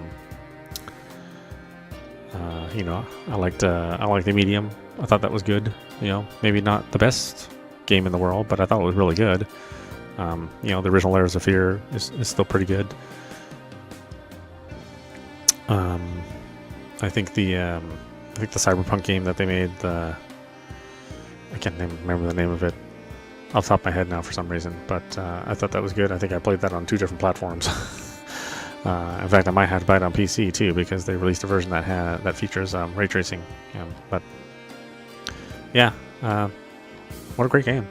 Medium. I thought that was good. You know, maybe not the best game in the world, but I thought it was really good. You know, the original Layers of Fear is still pretty good. I think the Cyberpunk game that they made, I can't remember the name of it off the top of my head now for some reason, but I thought that was good. I think I played that on 2 different platforms. In fact, I might have to buy it on PC too, because they released a version that features ray tracing. But yeah, what a great game.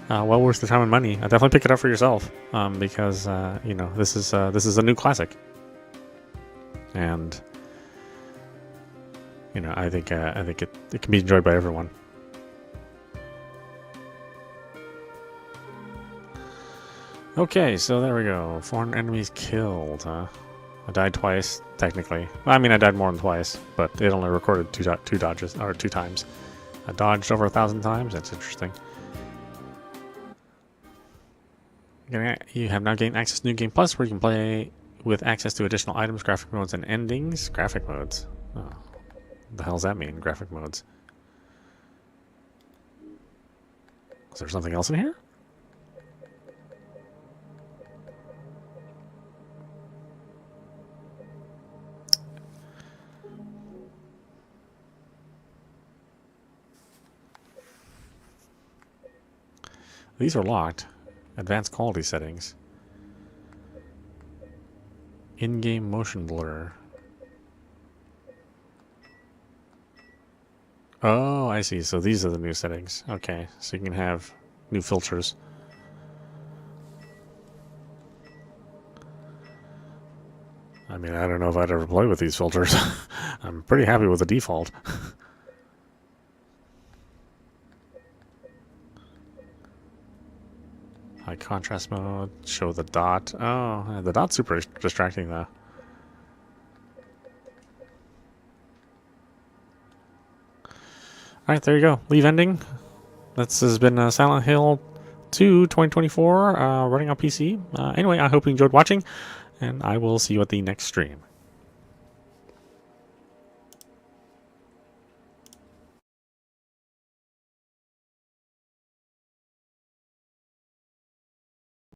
Well worth the time and money. Definitely pick it up for yourself, because you know, this is a new classic, and you know, I think it can be enjoyed by everyone. Okay, so there we go. 400 enemies killed. I died twice, technically. Well, I mean, I died more than twice, but it only recorded two dodges, or 2 times. I dodged over 1,000 times. That's interesting. You have now gained access to New Game Plus, where you can play with access to additional items, graphic modes, and endings. Graphic modes? Oh, what the hell does that mean, graphic modes? Is there something else in here? These are locked. Advanced quality settings. In-game motion blur. Oh, I see. So these are the new settings. Okay, so you can have new filters. I mean, I don't know if I'd ever play with these filters. I'm pretty happy with the default. High contrast mode, show the dot. Oh, the dot's super distracting though. Alright, there you go. Leave ending. This has been Silent Hill 2 2024, running on PC. Anyway, I hope you enjoyed watching, and I will see you at the next stream.